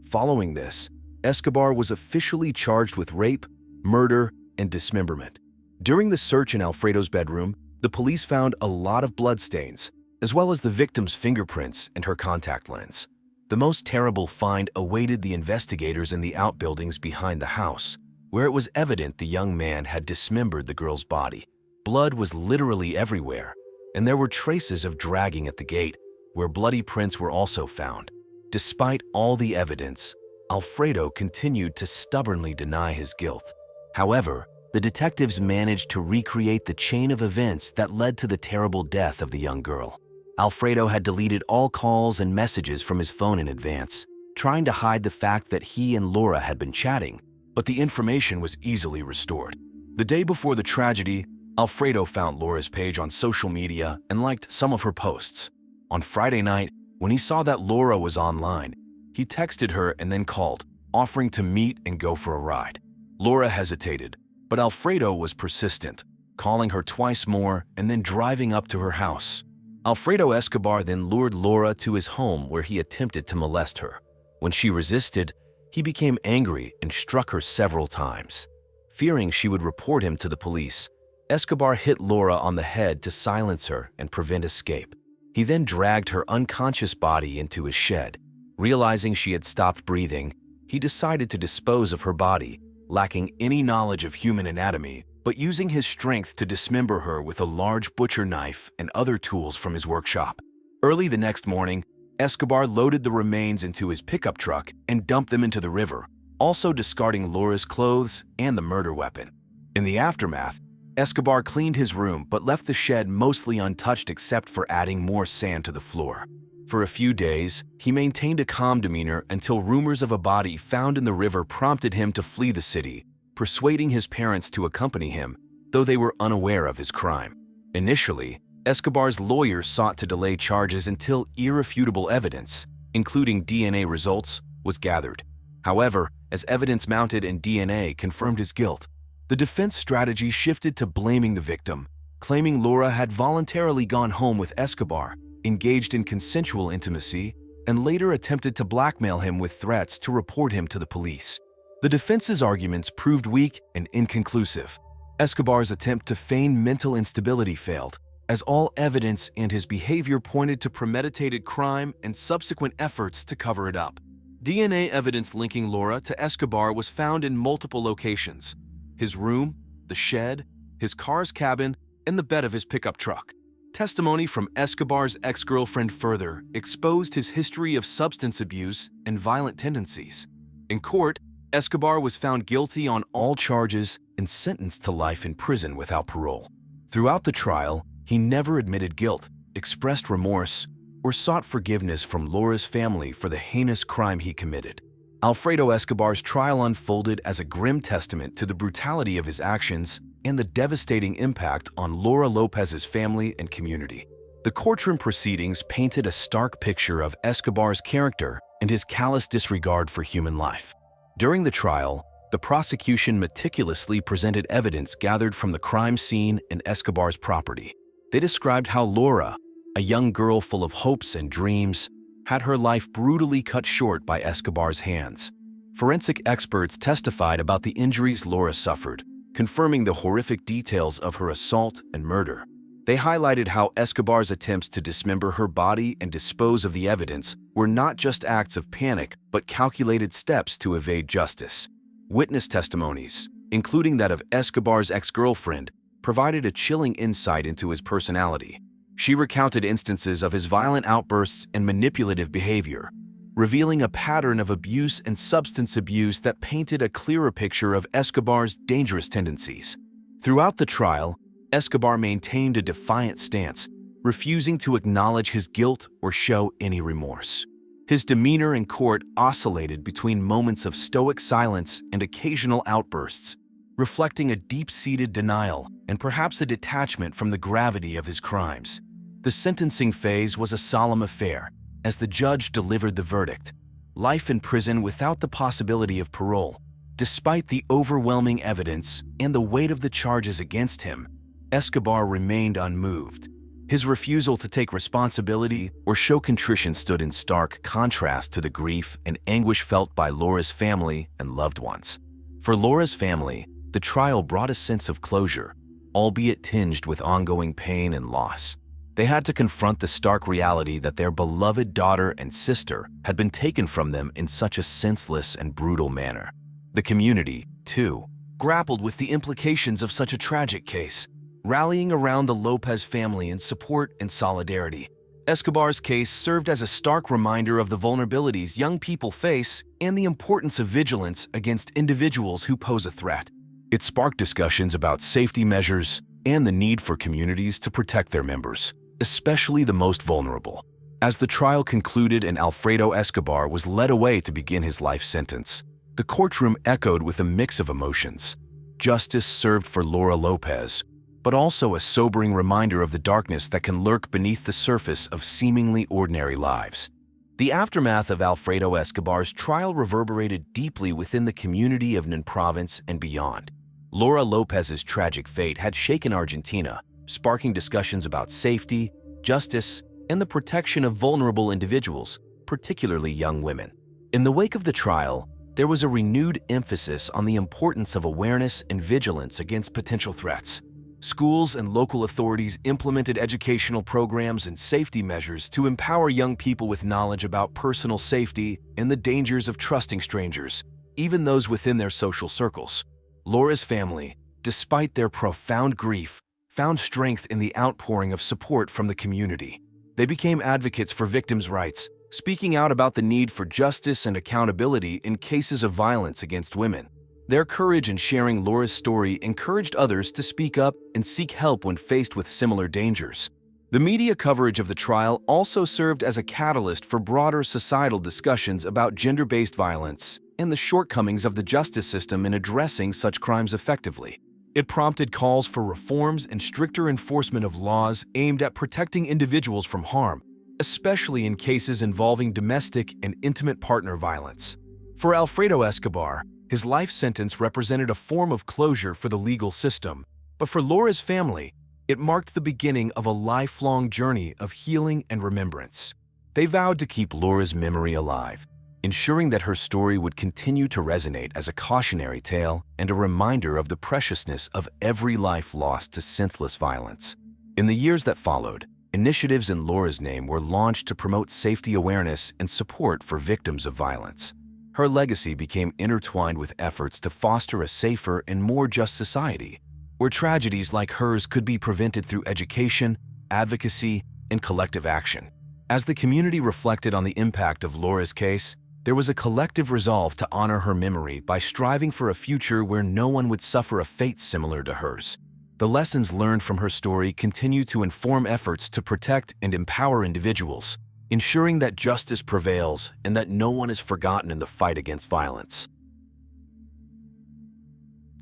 Following this, Escobar was officially charged with rape, murder, and dismemberment. During the search in Alfredo's bedroom, the police found a lot of bloodstains, as well as the victim's fingerprints and her contact lens. The most terrible find awaited the investigators in the outbuildings behind the house, where it was evident the young man had dismembered the girl's body. Blood was literally everywhere, and there were traces of dragging at the gate, where bloody prints were also found. Despite all the evidence, Alfredo continued to stubbornly deny his guilt. However, the detectives managed to recreate the chain of events that led to the terrible death of the young girl. Alfredo had deleted all calls and messages from his phone in advance, trying to hide the fact that he and Laura had been chatting, but the information was easily restored. The day before the tragedy, Alfredo found Laura's page on social media and liked some of her posts. On Friday night, when he saw that Laura was online, he texted her and then called, offering to meet and go for a ride. Laura hesitated, but Alfredo was persistent, calling her twice more and then driving up to her house. Alfredo Escobar then lured Laura to his home where he attempted to molest her. When she resisted, he became angry and struck her several times. Fearing she would report him to the police, Escobar hit Laura on the head to silence her and prevent escape. He then dragged her unconscious body into his shed. Realizing she had stopped breathing, he decided to dispose of her body, lacking any knowledge of human anatomy, but using his strength to dismember her with a large butcher knife and other tools from his workshop. Early the next morning, Escobar loaded the remains into his pickup truck and dumped them into the river, also discarding Laura's clothes and the murder weapon. In the aftermath, Escobar cleaned his room but left the shed mostly untouched except for adding more sand to the floor. For a few days, he maintained a calm demeanor until rumors of a body found in the river prompted him to flee the city, persuading his parents to accompany him, though they were unaware of his crime. Initially, Escobar's lawyers sought to delay charges until irrefutable evidence, including DNA results, was gathered. However, as evidence mounted and DNA confirmed his guilt, the defense strategy shifted to blaming the victim, claiming Laura had voluntarily gone home with Escobar, engaged in consensual intimacy, and later attempted to blackmail him with threats to report him to the police. The defense's arguments proved weak and inconclusive. Escobar's attempt to feign mental instability failed, as all evidence and his behavior pointed to premeditated crime and subsequent efforts to cover it up. DNA evidence linking Laura to Escobar was found in multiple locations: his room, the shed, his car's cabin, and the bed of his pickup truck. Testimony from Escobar's ex-girlfriend further exposed his history of substance abuse and violent tendencies. In court, Escobar was found guilty on all charges and sentenced to life in prison without parole. Throughout the trial, he never admitted guilt, expressed remorse, or sought forgiveness from Laura's family for the heinous crime he committed. Alfredo Escobar's trial unfolded as a grim testament to the brutality of his actions and the devastating impact on Laura Lopez's family and community. The courtroom proceedings painted a stark picture of Escobar's character and his callous disregard for human life. During the trial, the prosecution meticulously presented evidence gathered from the crime scene and Escobar's property. They described how Laura, a young girl full of hopes and dreams, had her life brutally cut short by Escobar's hands. Forensic experts testified about the injuries Laura suffered, confirming the horrific details of her assault and murder. They highlighted how Escobar's attempts to dismember her body and dispose of the evidence were not just acts of panic, but calculated steps to evade justice. Witness testimonies, including that of Escobar's ex-girlfriend, provided a chilling insight into his personality. She recounted instances of his violent outbursts and manipulative behavior, revealing a pattern of abuse and substance abuse that painted a clearer picture of Escobar's dangerous tendencies. Throughout the trial, Escobar maintained a defiant stance, refusing to acknowledge his guilt or show any remorse. His demeanor in court oscillated between moments of stoic silence and occasional outbursts, reflecting a deep-seated denial and perhaps a detachment from the gravity of his crimes. The sentencing phase was a solemn affair, as the judge delivered the verdict: life in prison without the possibility of parole. Despite the overwhelming evidence and the weight of the charges against him, Escobar remained unmoved. His refusal to take responsibility or show contrition stood in stark contrast to the grief and anguish felt by Laura's family and loved ones. For Laura's family, the trial brought a sense of closure, albeit tinged with ongoing pain and loss. They had to confront the stark reality that their beloved daughter and sister had been taken from them in such a senseless and brutal manner. The community, too, grappled with the implications of such a tragic case, rallying around the Lopez family in support and solidarity. Escobar's case served as a stark reminder of the vulnerabilities young people face and the importance of vigilance against individuals who pose a threat. It sparked discussions about safety measures and the need for communities to protect their members, especially the most vulnerable. As the trial concluded and Alfredo Escobar was led away to begin his life sentence, the courtroom echoed with a mix of emotions. Justice served for Laura Lopez, but also a sobering reminder of the darkness that can lurk beneath the surface of seemingly ordinary lives. The aftermath of Alfredo Escobar's trial reverberated deeply within the community of Nen Province and beyond. Laura Lopez's tragic fate had shaken Argentina, sparking discussions about safety, justice, and the protection of vulnerable individuals, particularly young women. In the wake of the trial, there was a renewed emphasis on the importance of awareness and vigilance against potential threats. Schools and local authorities implemented educational programs and safety measures to empower young people with knowledge about personal safety and the dangers of trusting strangers, even those within their social circles. Laura's family, despite their profound grief, found strength in the outpouring of support from the community. They became advocates for victims' rights, speaking out about the need for justice and accountability in cases of violence against women. Their courage in sharing Laura's story encouraged others to speak up and seek help when faced with similar dangers. The media coverage of the trial also served as a catalyst for broader societal discussions about gender-based violence and the shortcomings of the justice system in addressing such crimes effectively. It prompted calls for reforms and stricter enforcement of laws aimed at protecting individuals from harm, especially in cases involving domestic and intimate partner violence. For Alfredo Escobar, his life sentence represented a form of closure for the legal system, but for Laura's family, it marked the beginning of a lifelong journey of healing and remembrance. They vowed to keep Laura's memory alive, ensuring that her story would continue to resonate as a cautionary tale and a reminder of the preciousness of every life lost to senseless violence. In the years that followed, initiatives in Laura's name were launched to promote safety awareness and support for victims of violence. Her legacy became intertwined with efforts to foster a safer and more just society, where tragedies like hers could be prevented through education, advocacy, and collective action. As the community reflected on the impact of Laura's case, there was a collective resolve to honor her memory by striving for a future where no one would suffer a fate similar to hers. The lessons learned from her story continue to inform efforts to protect and empower individuals, ensuring that justice prevails and that no one is forgotten in the fight against violence.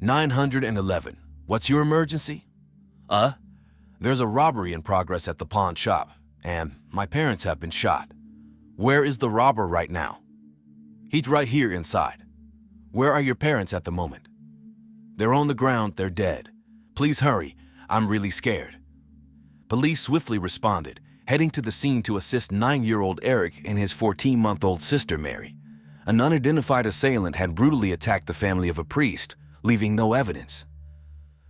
911. What's your emergency? There's a robbery in progress at the pawn shop, and my parents have been shot. Where is the robber right now? He's right here inside. Where are your parents at the moment? They're on the ground, they're dead. Please hurry, I'm really scared. Police swiftly responded, heading to the scene to assist 9-year-old Eric and his 14-month-old sister Mary. An unidentified assailant had brutally attacked the family of a priest, leaving no evidence.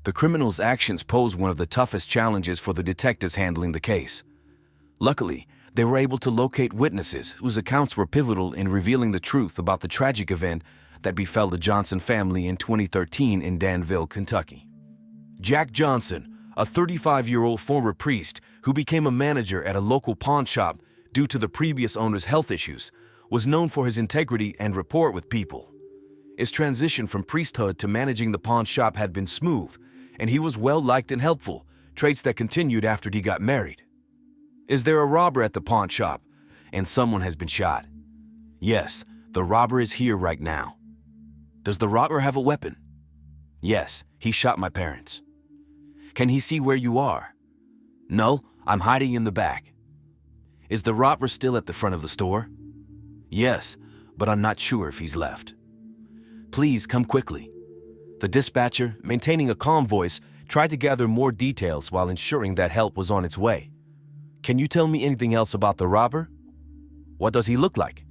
The criminal's actions posed one of the toughest challenges for the detectives handling the case. Luckily, they were able to locate witnesses whose accounts were pivotal in revealing the truth about the tragic event that befell the Johnson family in 2013 in Danville, Kentucky. Jack Johnson, a 35-year-old former priest who became a manager at a local pawn shop due to the previous owner's health issues, was known for his integrity and rapport with people. His transition from priesthood to managing the pawn shop had been smooth, and he was well-liked and helpful, traits that continued after he got married. Is there a robber at the pawn shop, and someone has been shot? Yes, the robber is here right now. Does the robber have a weapon? Yes, he shot my parents. Can he see where you are? No, I'm hiding in the back. Is the robber still at the front of the store? Yes, but I'm not sure if he's left. Please come quickly. The dispatcher, maintaining a calm voice, tried to gather more details while ensuring that help was on its way. Can you tell me anything else about the robber? What does he look like?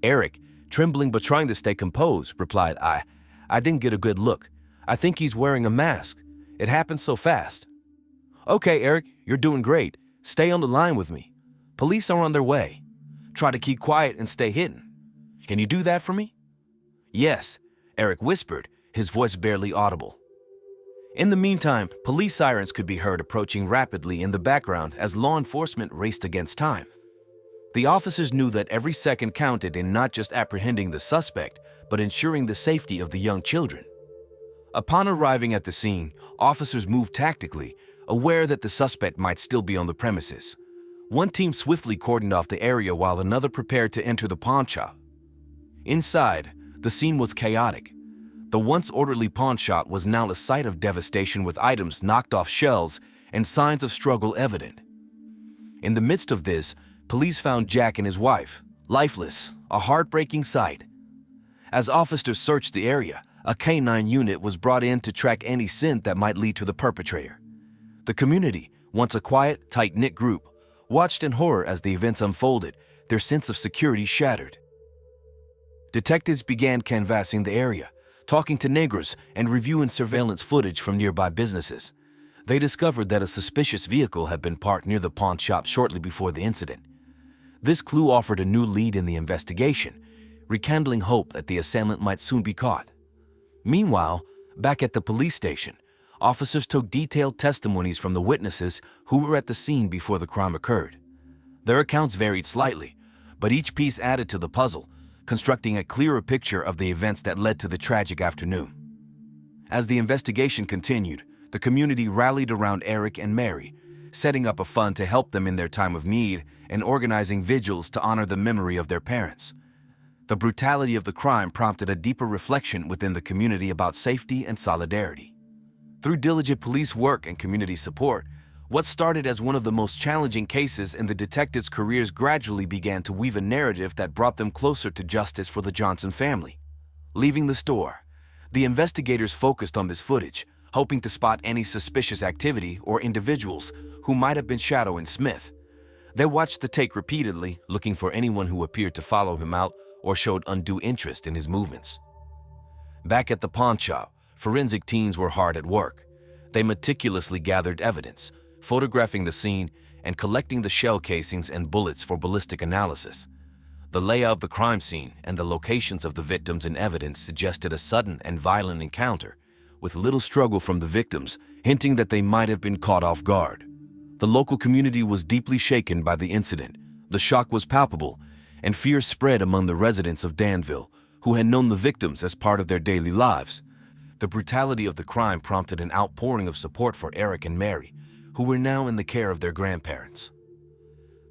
Eric, trembling but trying to stay composed, replied, I didn't get a good look. I think he's wearing a mask. It happened so fast. Okay, Eric, you're doing great. Stay on the line with me. Police are on their way. Try to keep quiet and stay hidden. Can you do that for me? Yes, Eric whispered, his voice barely audible. In the meantime, police sirens could be heard approaching rapidly in the background as law enforcement raced against time. The officers knew that every second counted in not just apprehending the suspect, but ensuring the safety of the young children. Upon arriving at the scene, officers moved tactically, aware that the suspect might still be on the premises. One team swiftly cordoned off the area while another prepared to enter the pawn shop. Inside, the scene was chaotic. The once orderly pawn shop was now a site of devastation with items knocked off shelves and signs of struggle evident. In the midst of this, police found Jack and his wife, lifeless, a heartbreaking sight. As officers searched the area, a canine unit was brought in to track any scent that might lead to the perpetrator. The community, once a quiet, tight-knit group, watched in horror as the events unfolded, their sense of security shattered. Detectives began canvassing the area, talking to neighbors and reviewing surveillance footage from nearby businesses. They discovered that a suspicious vehicle had been parked near the pawn shop shortly before the incident. This clue offered a new lead in the investigation, rekindling hope that the assailant might soon be caught. Meanwhile, back at the police station, officers took detailed testimonies from the witnesses who were at the scene before the crime occurred. Their accounts varied slightly, but each piece added to the puzzle, constructing a clearer picture of the events that led to the tragic afternoon. As the investigation continued, the community rallied around Eric and Mary, setting up a fund to help them in their time of need and organizing vigils to honor the memory of their parents. The brutality of the crime prompted a deeper reflection within the community about safety and solidarity. Through diligent police work and community support, what started as one of the most challenging cases in the detectives' careers gradually began to weave a narrative that brought them closer to justice for the Johnson family. Leaving the store, the investigators focused on this footage, hoping to spot any suspicious activity or individuals who might have been shadowing Smith. They watched the take repeatedly, looking for anyone who appeared to follow him out or showed undue interest in his movements. Back at the pawn shop, forensic teams were hard at work. They meticulously gathered evidence, photographing the scene and collecting the shell casings and bullets for ballistic analysis. The layout of the crime scene and the locations of the victims in evidence suggested a sudden and violent encounter, with little struggle from the victims, hinting that they might have been caught off guard. The local community was deeply shaken by the incident. The shock was palpable, and fear spread among the residents of Danville, who had known the victims as part of their daily lives. The brutality of the crime prompted an outpouring of support for Eric and Mary, who were now in the care of their grandparents.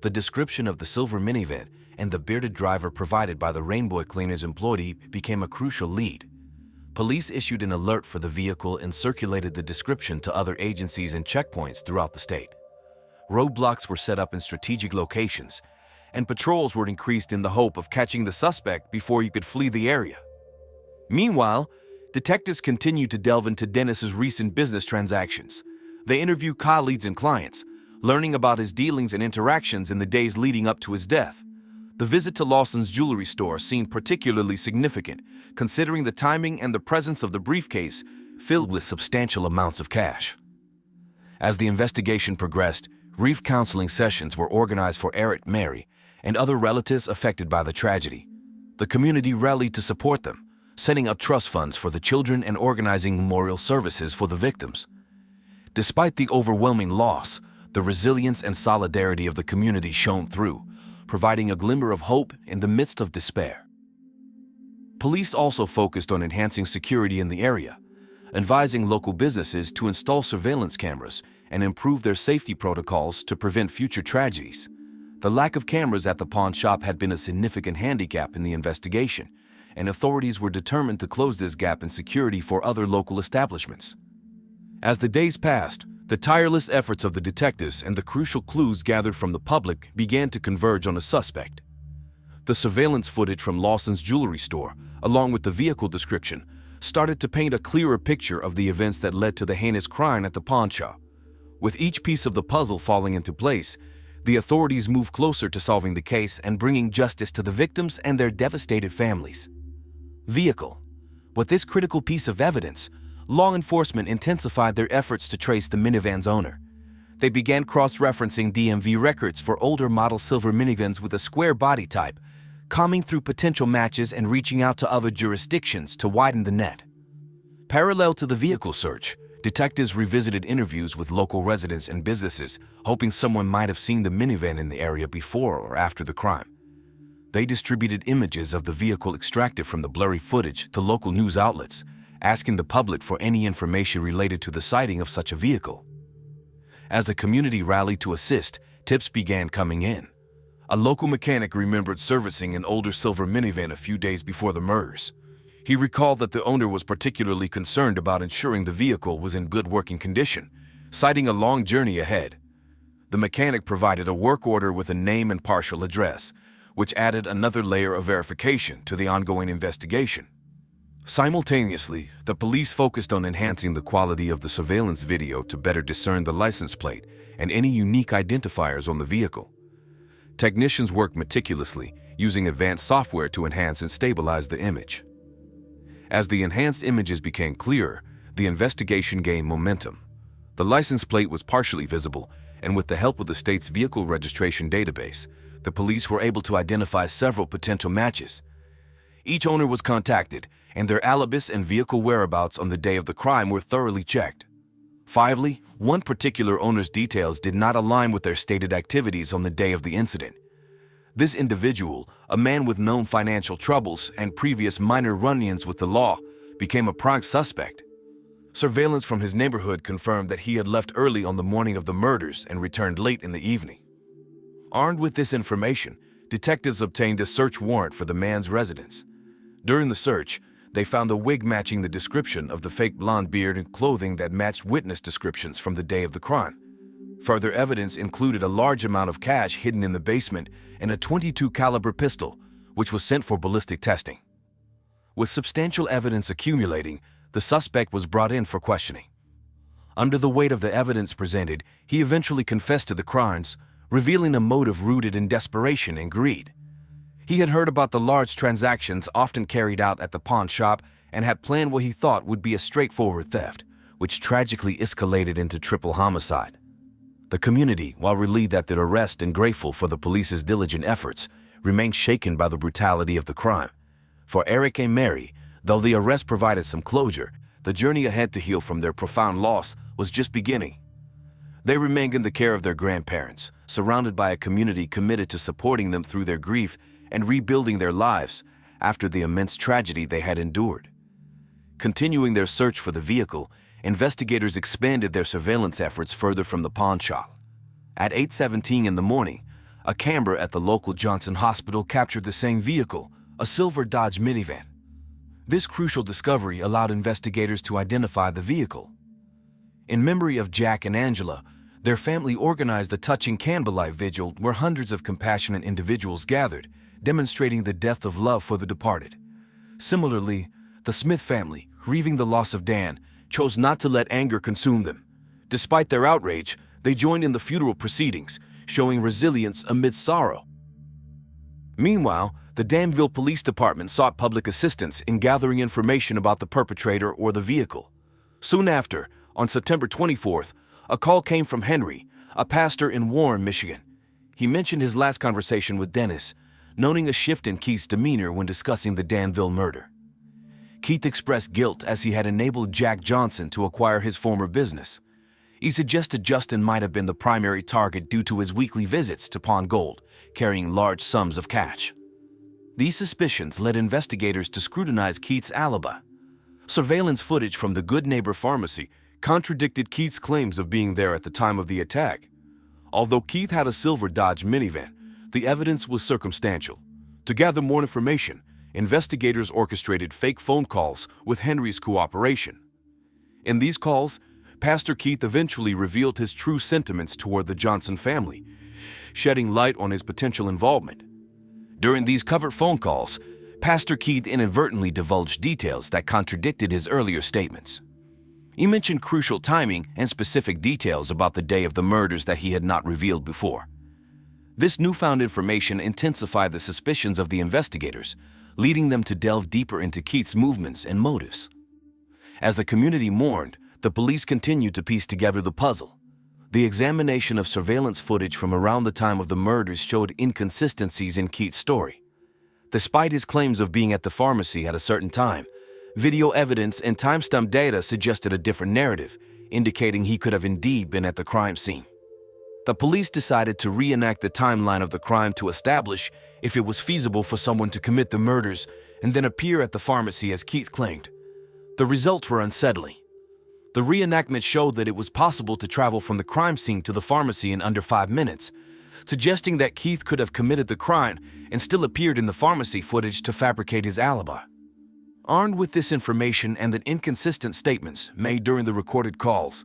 The description of the silver minivan and the bearded driver provided by the Rainbow Cleaners employee became a crucial lead. Police issued an alert for the vehicle and circulated the description to other agencies and checkpoints throughout the state. Roadblocks were set up in strategic locations, and patrols were increased in the hope of catching the suspect before he could flee the area. Meanwhile, detectives continued to delve into Dennis's recent business transactions. They interviewed colleagues and clients, learning about his dealings and interactions in the days leading up to his death. The visit to Lawson's jewelry store seemed particularly significant, considering the timing and the presence of the briefcase filled with substantial amounts of cash. As the investigation progressed, grief counseling sessions were organized for Eric, Mary, and other relatives affected by the tragedy. The community rallied to support them, setting up trust funds for the children and organizing memorial services for the victims. Despite the overwhelming loss, the resilience and solidarity of the community shone through, providing a glimmer of hope in the midst of despair. Police also focused on enhancing security in the area, advising local businesses to install surveillance cameras and improve their safety protocols to prevent future tragedies. The lack of cameras at the pawn shop had been a significant handicap in the investigation, and authorities were determined to close this gap in security for other local establishments. As the days passed, the tireless efforts of the detectives and the crucial clues gathered from the public began to converge on a suspect. The surveillance footage from Lawson's jewelry store, along with the vehicle description, started to paint a clearer picture of the events that led to the heinous crime at the pawn shop. With each piece of the puzzle falling into place, the authorities moved closer to solving the case and bringing justice to the victims and their devastated families. Vehicle. With this critical piece of evidence, law enforcement intensified their efforts to trace the minivan's owner. They began cross-referencing DMV records for older model silver minivans with a square body type, combing through potential matches and reaching out to other jurisdictions to widen the net. Parallel to the vehicle search, detectives revisited interviews with local residents and businesses, hoping someone might have seen the minivan in the area before or after the crime. They distributed images of the vehicle extracted from the blurry footage to local news outlets, asking the public for any information related to the sighting of such a vehicle. As the community rallied to assist, tips began coming in. A local mechanic remembered servicing an older silver minivan a few days before the murders. He recalled that the owner was particularly concerned about ensuring the vehicle was in good working condition, citing a long journey ahead. The mechanic provided a work order with a name and partial address, which added another layer of verification to the ongoing investigation. Simultaneously, the police focused on enhancing the quality of the surveillance video to better discern the license plate and any unique identifiers on the vehicle. Technicians worked meticulously, using advanced software to enhance and stabilize the image. As the enhanced images became clearer, the investigation gained momentum. The license plate was partially visible, and with the help of the state's vehicle registration database, the police were able to identify several potential matches. Each owner was contacted, and their alibis and vehicle whereabouts on the day of the crime were thoroughly checked. Finally, one particular owner's details did not align with their stated activities on the day of the incident. This individual, a man with known financial troubles and previous minor run-ins with the law, became a prime suspect. Surveillance from his neighborhood confirmed that he had left early on the morning of the murders and returned late in the evening. Armed with this information, detectives obtained a search warrant for the man's residence. During the search, they found a wig matching the description of the fake blonde beard and clothing that matched witness descriptions from the day of the crime. Further evidence included a large amount of cash hidden in the basement and a .22 caliber pistol, which was sent for ballistic testing. With substantial evidence accumulating, the suspect was brought in for questioning. Under the weight of the evidence presented, he eventually confessed to the crimes, revealing a motive rooted in desperation and greed. He had heard about the large transactions often carried out at the pawn shop and had planned what he thought would be a straightforward theft, which tragically escalated into triple homicide. The community, while relieved at their arrest and grateful for the police's diligent efforts, remained shaken by the brutality of the crime. For Eric and Mary, though the arrest provided some closure, the journey ahead to heal from their profound loss was just beginning. They remained in the care of their grandparents, surrounded by a community committed to supporting them through their grief and rebuilding their lives after the immense tragedy they had endured. Continuing their search for the vehicle, investigators expanded their surveillance efforts further from the pawn shop. At 8:17 in the morning, a camera at the local Johnson Hospital captured the same vehicle, a silver Dodge minivan. This crucial discovery allowed investigators to identify the vehicle. In memory of Jack and Angela, their family organized a touching candlelight vigil where hundreds of compassionate individuals gathered, demonstrating the depth of love for the departed. Similarly, the Smith family, grieving the loss of Dan, chose not to let anger consume them. Despite their outrage, they joined in the funeral proceedings, showing resilience amid sorrow. Meanwhile, the Danville Police Department sought public assistance in gathering information about the perpetrator or the vehicle. Soon after, on September 24th, a call came from Henry, a pastor in Warren, Michigan. He mentioned his last conversation with Dennis, noting a shift in Keith's demeanor when discussing the Danville murder. Keith expressed guilt as he had enabled Jack Johnson to acquire his former business. He suggested Justin might have been the primary target due to his weekly visits to pawn gold, carrying large sums of cash. These suspicions led investigators to scrutinize Keith's alibi. Surveillance footage from the Good Neighbor Pharmacy contradicted Keith's claims of being there at the time of the attack. Although Keith had a silver Dodge minivan, the evidence was circumstantial. To gather more information, investigators orchestrated fake phone calls with Henry's cooperation. In these calls, Pastor Keith eventually revealed his true sentiments toward the Johnson family, shedding light on his potential involvement. During these covert phone calls, Pastor Keith inadvertently divulged details that contradicted his earlier statements. He mentioned crucial timing and specific details about the day of the murders that he had not revealed before. This newfound information intensified the suspicions of the investigators, leading them to delve deeper into Keith's movements and motives. As the community mourned, the police continued to piece together the puzzle. The examination of surveillance footage from around the time of the murders showed inconsistencies in Keith's story. Despite his claims of being at the pharmacy at a certain time, video evidence and timestamp data suggested a different narrative, indicating he could have indeed been at the crime scene. The police decided to reenact the timeline of the crime to establish if it was feasible for someone to commit the murders and then appear at the pharmacy as Keith claimed. The results were unsettling. The reenactment showed that it was possible to travel from the crime scene to the pharmacy in under 5 minutes, suggesting that Keith could have committed the crime and still appeared in the pharmacy footage to fabricate his alibi. Armed with this information and the inconsistent statements made during the recorded calls,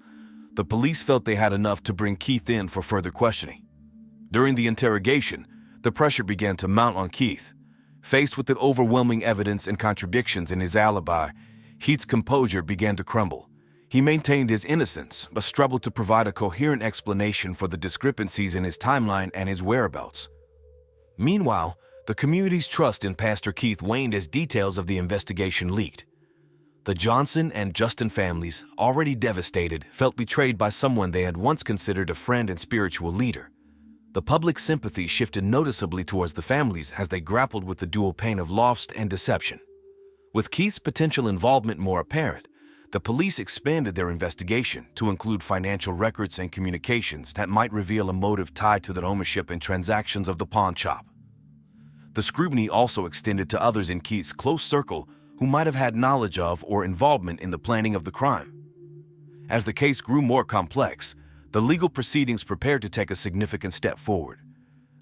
the police felt they had enough to bring Keith in for further questioning. During the interrogation, the pressure began to mount on Keith. Faced with the overwhelming evidence and contradictions in his alibi, Keith's composure began to crumble. He maintained his innocence, but struggled to provide a coherent explanation for the discrepancies in his timeline and his whereabouts. Meanwhile, the community's trust in Pastor Keith waned as details of the investigation leaked. The Johnson and Justin families, already devastated, felt betrayed by someone they had once considered a friend and spiritual leader. The public sympathy shifted noticeably towards the families as they grappled with the dual pain of loss and deception. With Keith's potential involvement more apparent, the police expanded their investigation to include financial records and communications that might reveal a motive tied to the ownership and transactions of the pawn shop. The scrutiny also extended to others in Keith's close circle who might have had knowledge of or involvement in the planning of the crime. As the case grew more complex, the legal proceedings prepared to take a significant step forward.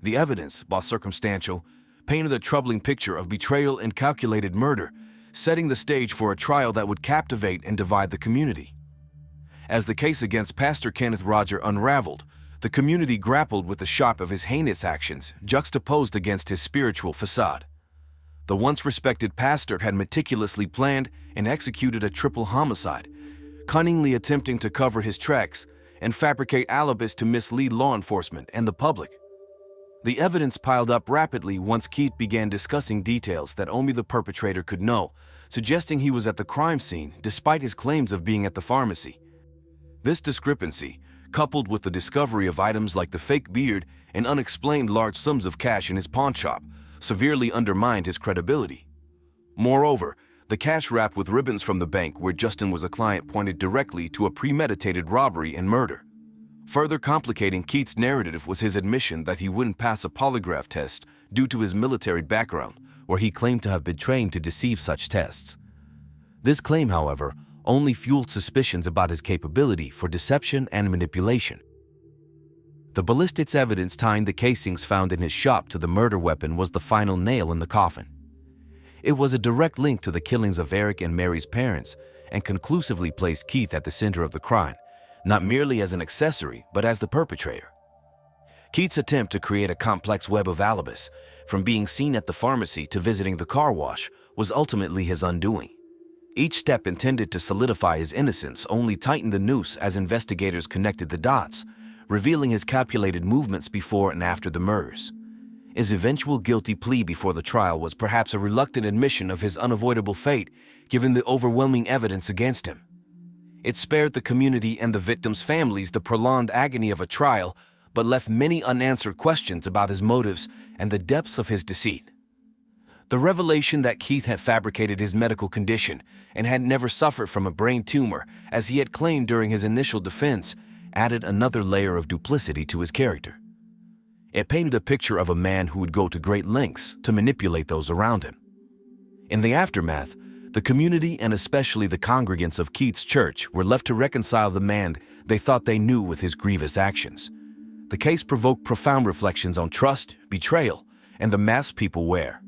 The evidence, while circumstantial, painted a troubling picture of betrayal and calculated murder, setting the stage for a trial that would captivate and divide the community. As the case against Pastor Kenneth Roger unraveled, the community grappled with the shock of his heinous actions juxtaposed against his spiritual facade. The once respected pastor had meticulously planned and executed a triple homicide, cunningly attempting to cover his tracks and fabricate alibis to mislead law enforcement and the public. The evidence piled up rapidly once Keith began discussing details that only the perpetrator could know, suggesting he was at the crime scene despite his claims of being at the pharmacy. This discrepancy, coupled with the discovery of items like the fake beard and unexplained large sums of cash in his pawn shop, severely undermined his credibility. Moreover, the cash wrap with ribbons from the bank where Justin was a client pointed directly to a premeditated robbery and murder. Further complicating Keith's narrative was his admission that he wouldn't pass a polygraph test due to his military background, where he claimed to have been trained to deceive such tests. This claim, however, only fueled suspicions about his capability for deception and manipulation. The ballistics evidence tying the casings found in his shop to the murder weapon was the final nail in the coffin. It was a direct link to the killings of Eric and Mary's parents and conclusively placed Keith at the center of the crime, not merely as an accessory, but as the perpetrator. Keith's attempt to create a complex web of alibis, from being seen at the pharmacy to visiting the car wash, was ultimately his undoing. Each step intended to solidify his innocence only tightened the noose as investigators connected the dots, revealing his calculated movements before and after the murders. His eventual guilty plea before the trial was perhaps a reluctant admission of his unavoidable fate, given the overwhelming evidence against him. It spared the community and the victims' families the prolonged agony of a trial, but left many unanswered questions about his motives and the depths of his deceit. The revelation that Keith had fabricated his medical condition and had never suffered from a brain tumor, as he had claimed during his initial defense, added another layer of duplicity to his character. It painted a picture of a man who would go to great lengths to manipulate those around him. In the aftermath, the community and especially the congregants of Keith's church were left to reconcile the man they thought they knew with his grievous actions. The case provoked profound reflections on trust, betrayal, and the mask people wear.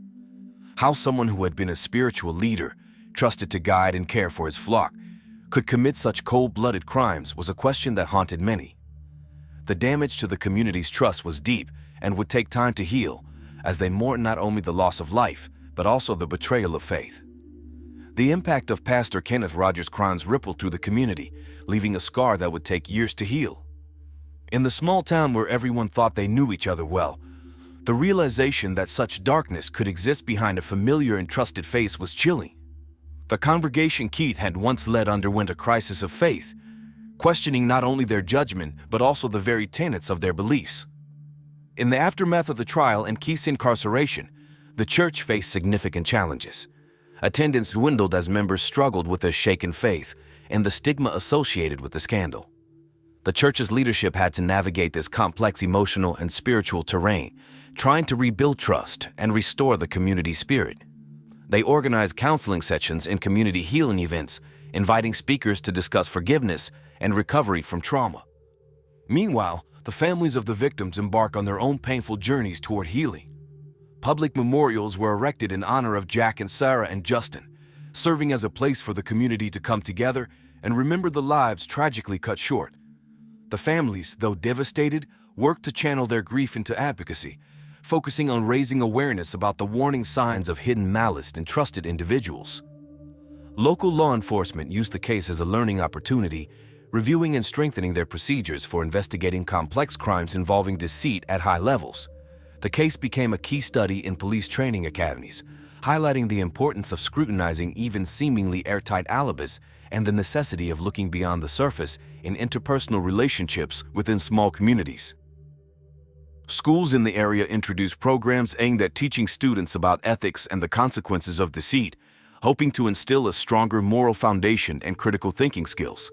How someone who had been a spiritual leader, trusted to guide and care for his flock, could commit such cold-blooded crimes was a question that haunted many. The damage to the community's trust was deep and would take time to heal, as they mourned not only the loss of life, but also the betrayal of faith. The impact of Pastor Kenneth Rogers' crimes rippled through the community, leaving a scar that would take years to heal. In the small town where everyone thought they knew each other well, the realization that such darkness could exist behind a familiar and trusted face was chilling. The congregation Keith had once led underwent a crisis of faith, questioning not only their judgment but also the very tenets of their beliefs. In the aftermath of the trial and Keith's incarceration, the church faced significant challenges. Attendance dwindled as members struggled with their shaken faith and the stigma associated with the scandal. The church's leadership had to navigate this complex emotional and spiritual terrain, trying to rebuild trust and restore the community spirit. They organized counseling sessions and community healing events, inviting speakers to discuss forgiveness and recovery from trauma. Meanwhile, the families of the victims embark on their own painful journeys toward healing. Public memorials were erected in honor of Jack and Sarah and Justin, serving as a place for the community to come together and remember the lives tragically cut short. The families, though devastated, worked to channel their grief into advocacy, focusing on raising awareness about the warning signs of hidden malice in trusted individuals. Local law enforcement used the case as a learning opportunity, reviewing and strengthening their procedures for investigating complex crimes involving deceit at high levels. The case became a key study in police training academies, highlighting the importance of scrutinizing even seemingly airtight alibis and the necessity of looking beyond the surface in interpersonal relationships within small communities. Schools in the area introduced programs aimed at teaching students about ethics and the consequences of deceit, hoping to instill a stronger moral foundation and critical thinking skills.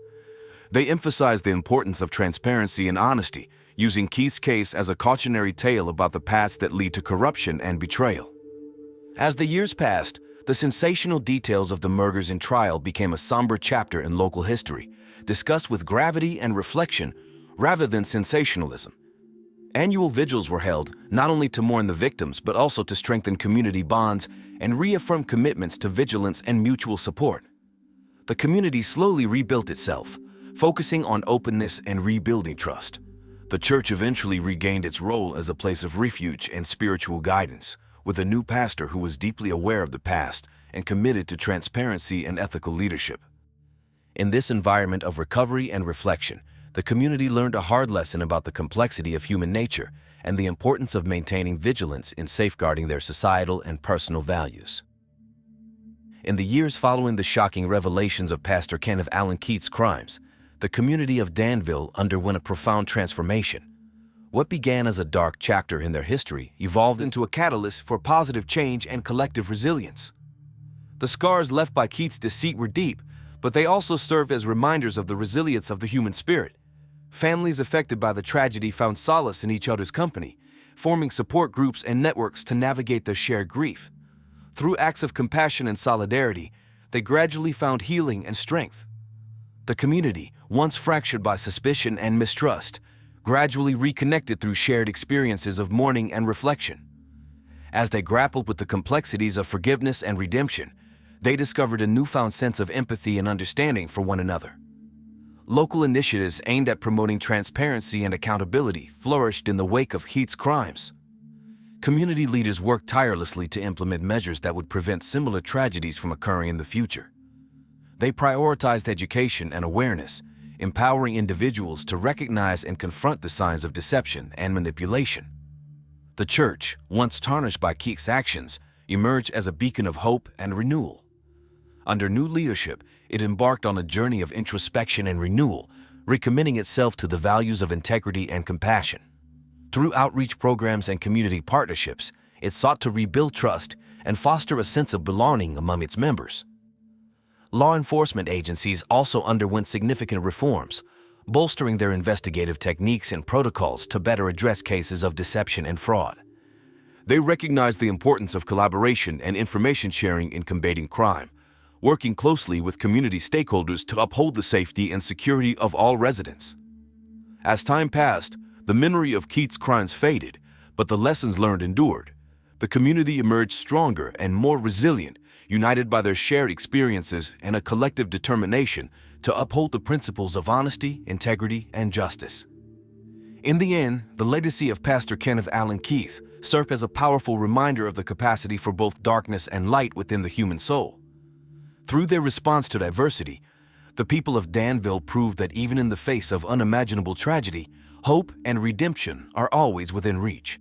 They emphasized the importance of transparency and honesty, using Keith's case as a cautionary tale about the paths that lead to corruption and betrayal. As the years passed, the sensational details of the murders and trial became a somber chapter in local history, discussed with gravity and reflection rather than sensationalism. Annual vigils were held not only to mourn the victims but also to strengthen community bonds and reaffirm commitments to vigilance and mutual support. The community slowly rebuilt itself, focusing on openness and rebuilding trust. The church eventually regained its role as a place of refuge and spiritual guidance, with a new pastor who was deeply aware of the past and committed to transparency and ethical leadership. In this environment of recovery and reflection, the community learned a hard lesson about the complexity of human nature and the importance of maintaining vigilance in safeguarding their societal and personal values. In the years following the shocking revelations of Pastor Kenneth Allen Keith's crimes, the community of Danville underwent a profound transformation. What began as a dark chapter in their history evolved into a catalyst for positive change and collective resilience. The scars left by Keith's deceit were deep, but they also served as reminders of the resilience of the human spirit. Families affected by the tragedy found solace in each other's company, forming support groups and networks to navigate their shared grief. Through acts of compassion and solidarity, they gradually found healing and strength. The community, once fractured by suspicion and mistrust, gradually reconnected through shared experiences of mourning and reflection. As they grappled with the complexities of forgiveness and redemption, they discovered a newfound sense of empathy and understanding for one another. Local initiatives aimed at promoting transparency and accountability flourished in the wake of Keith's crimes. Community leaders worked tirelessly to implement measures that would prevent similar tragedies from occurring in the future. They prioritized education and awareness, empowering individuals to recognize and confront the signs of deception and manipulation. The church, once tarnished by Keith's actions, emerged as a beacon of hope and renewal. Under new leadership, it embarked on a journey of introspection and renewal, recommitting itself to the values of integrity and compassion. Through outreach programs and community partnerships, it sought to rebuild trust and foster a sense of belonging among its members. Law enforcement agencies also underwent significant reforms, bolstering their investigative techniques and protocols to better address cases of deception and fraud. They recognized the importance of collaboration and information sharing in combating crime, working closely with community stakeholders to uphold the safety and security of all residents. As time passed, the memory of Keith's crimes faded, but the lessons learned endured. The community emerged stronger and more resilient, united by their shared experiences and a collective determination to uphold the principles of honesty, integrity, and justice. In the end, the legacy of Pastor Kenneth Allen Keith served as a powerful reminder of the capacity for both darkness and light within the human soul. Through their response to diversity, the people of Danville proved that even in the face of unimaginable tragedy, hope and redemption are always within reach.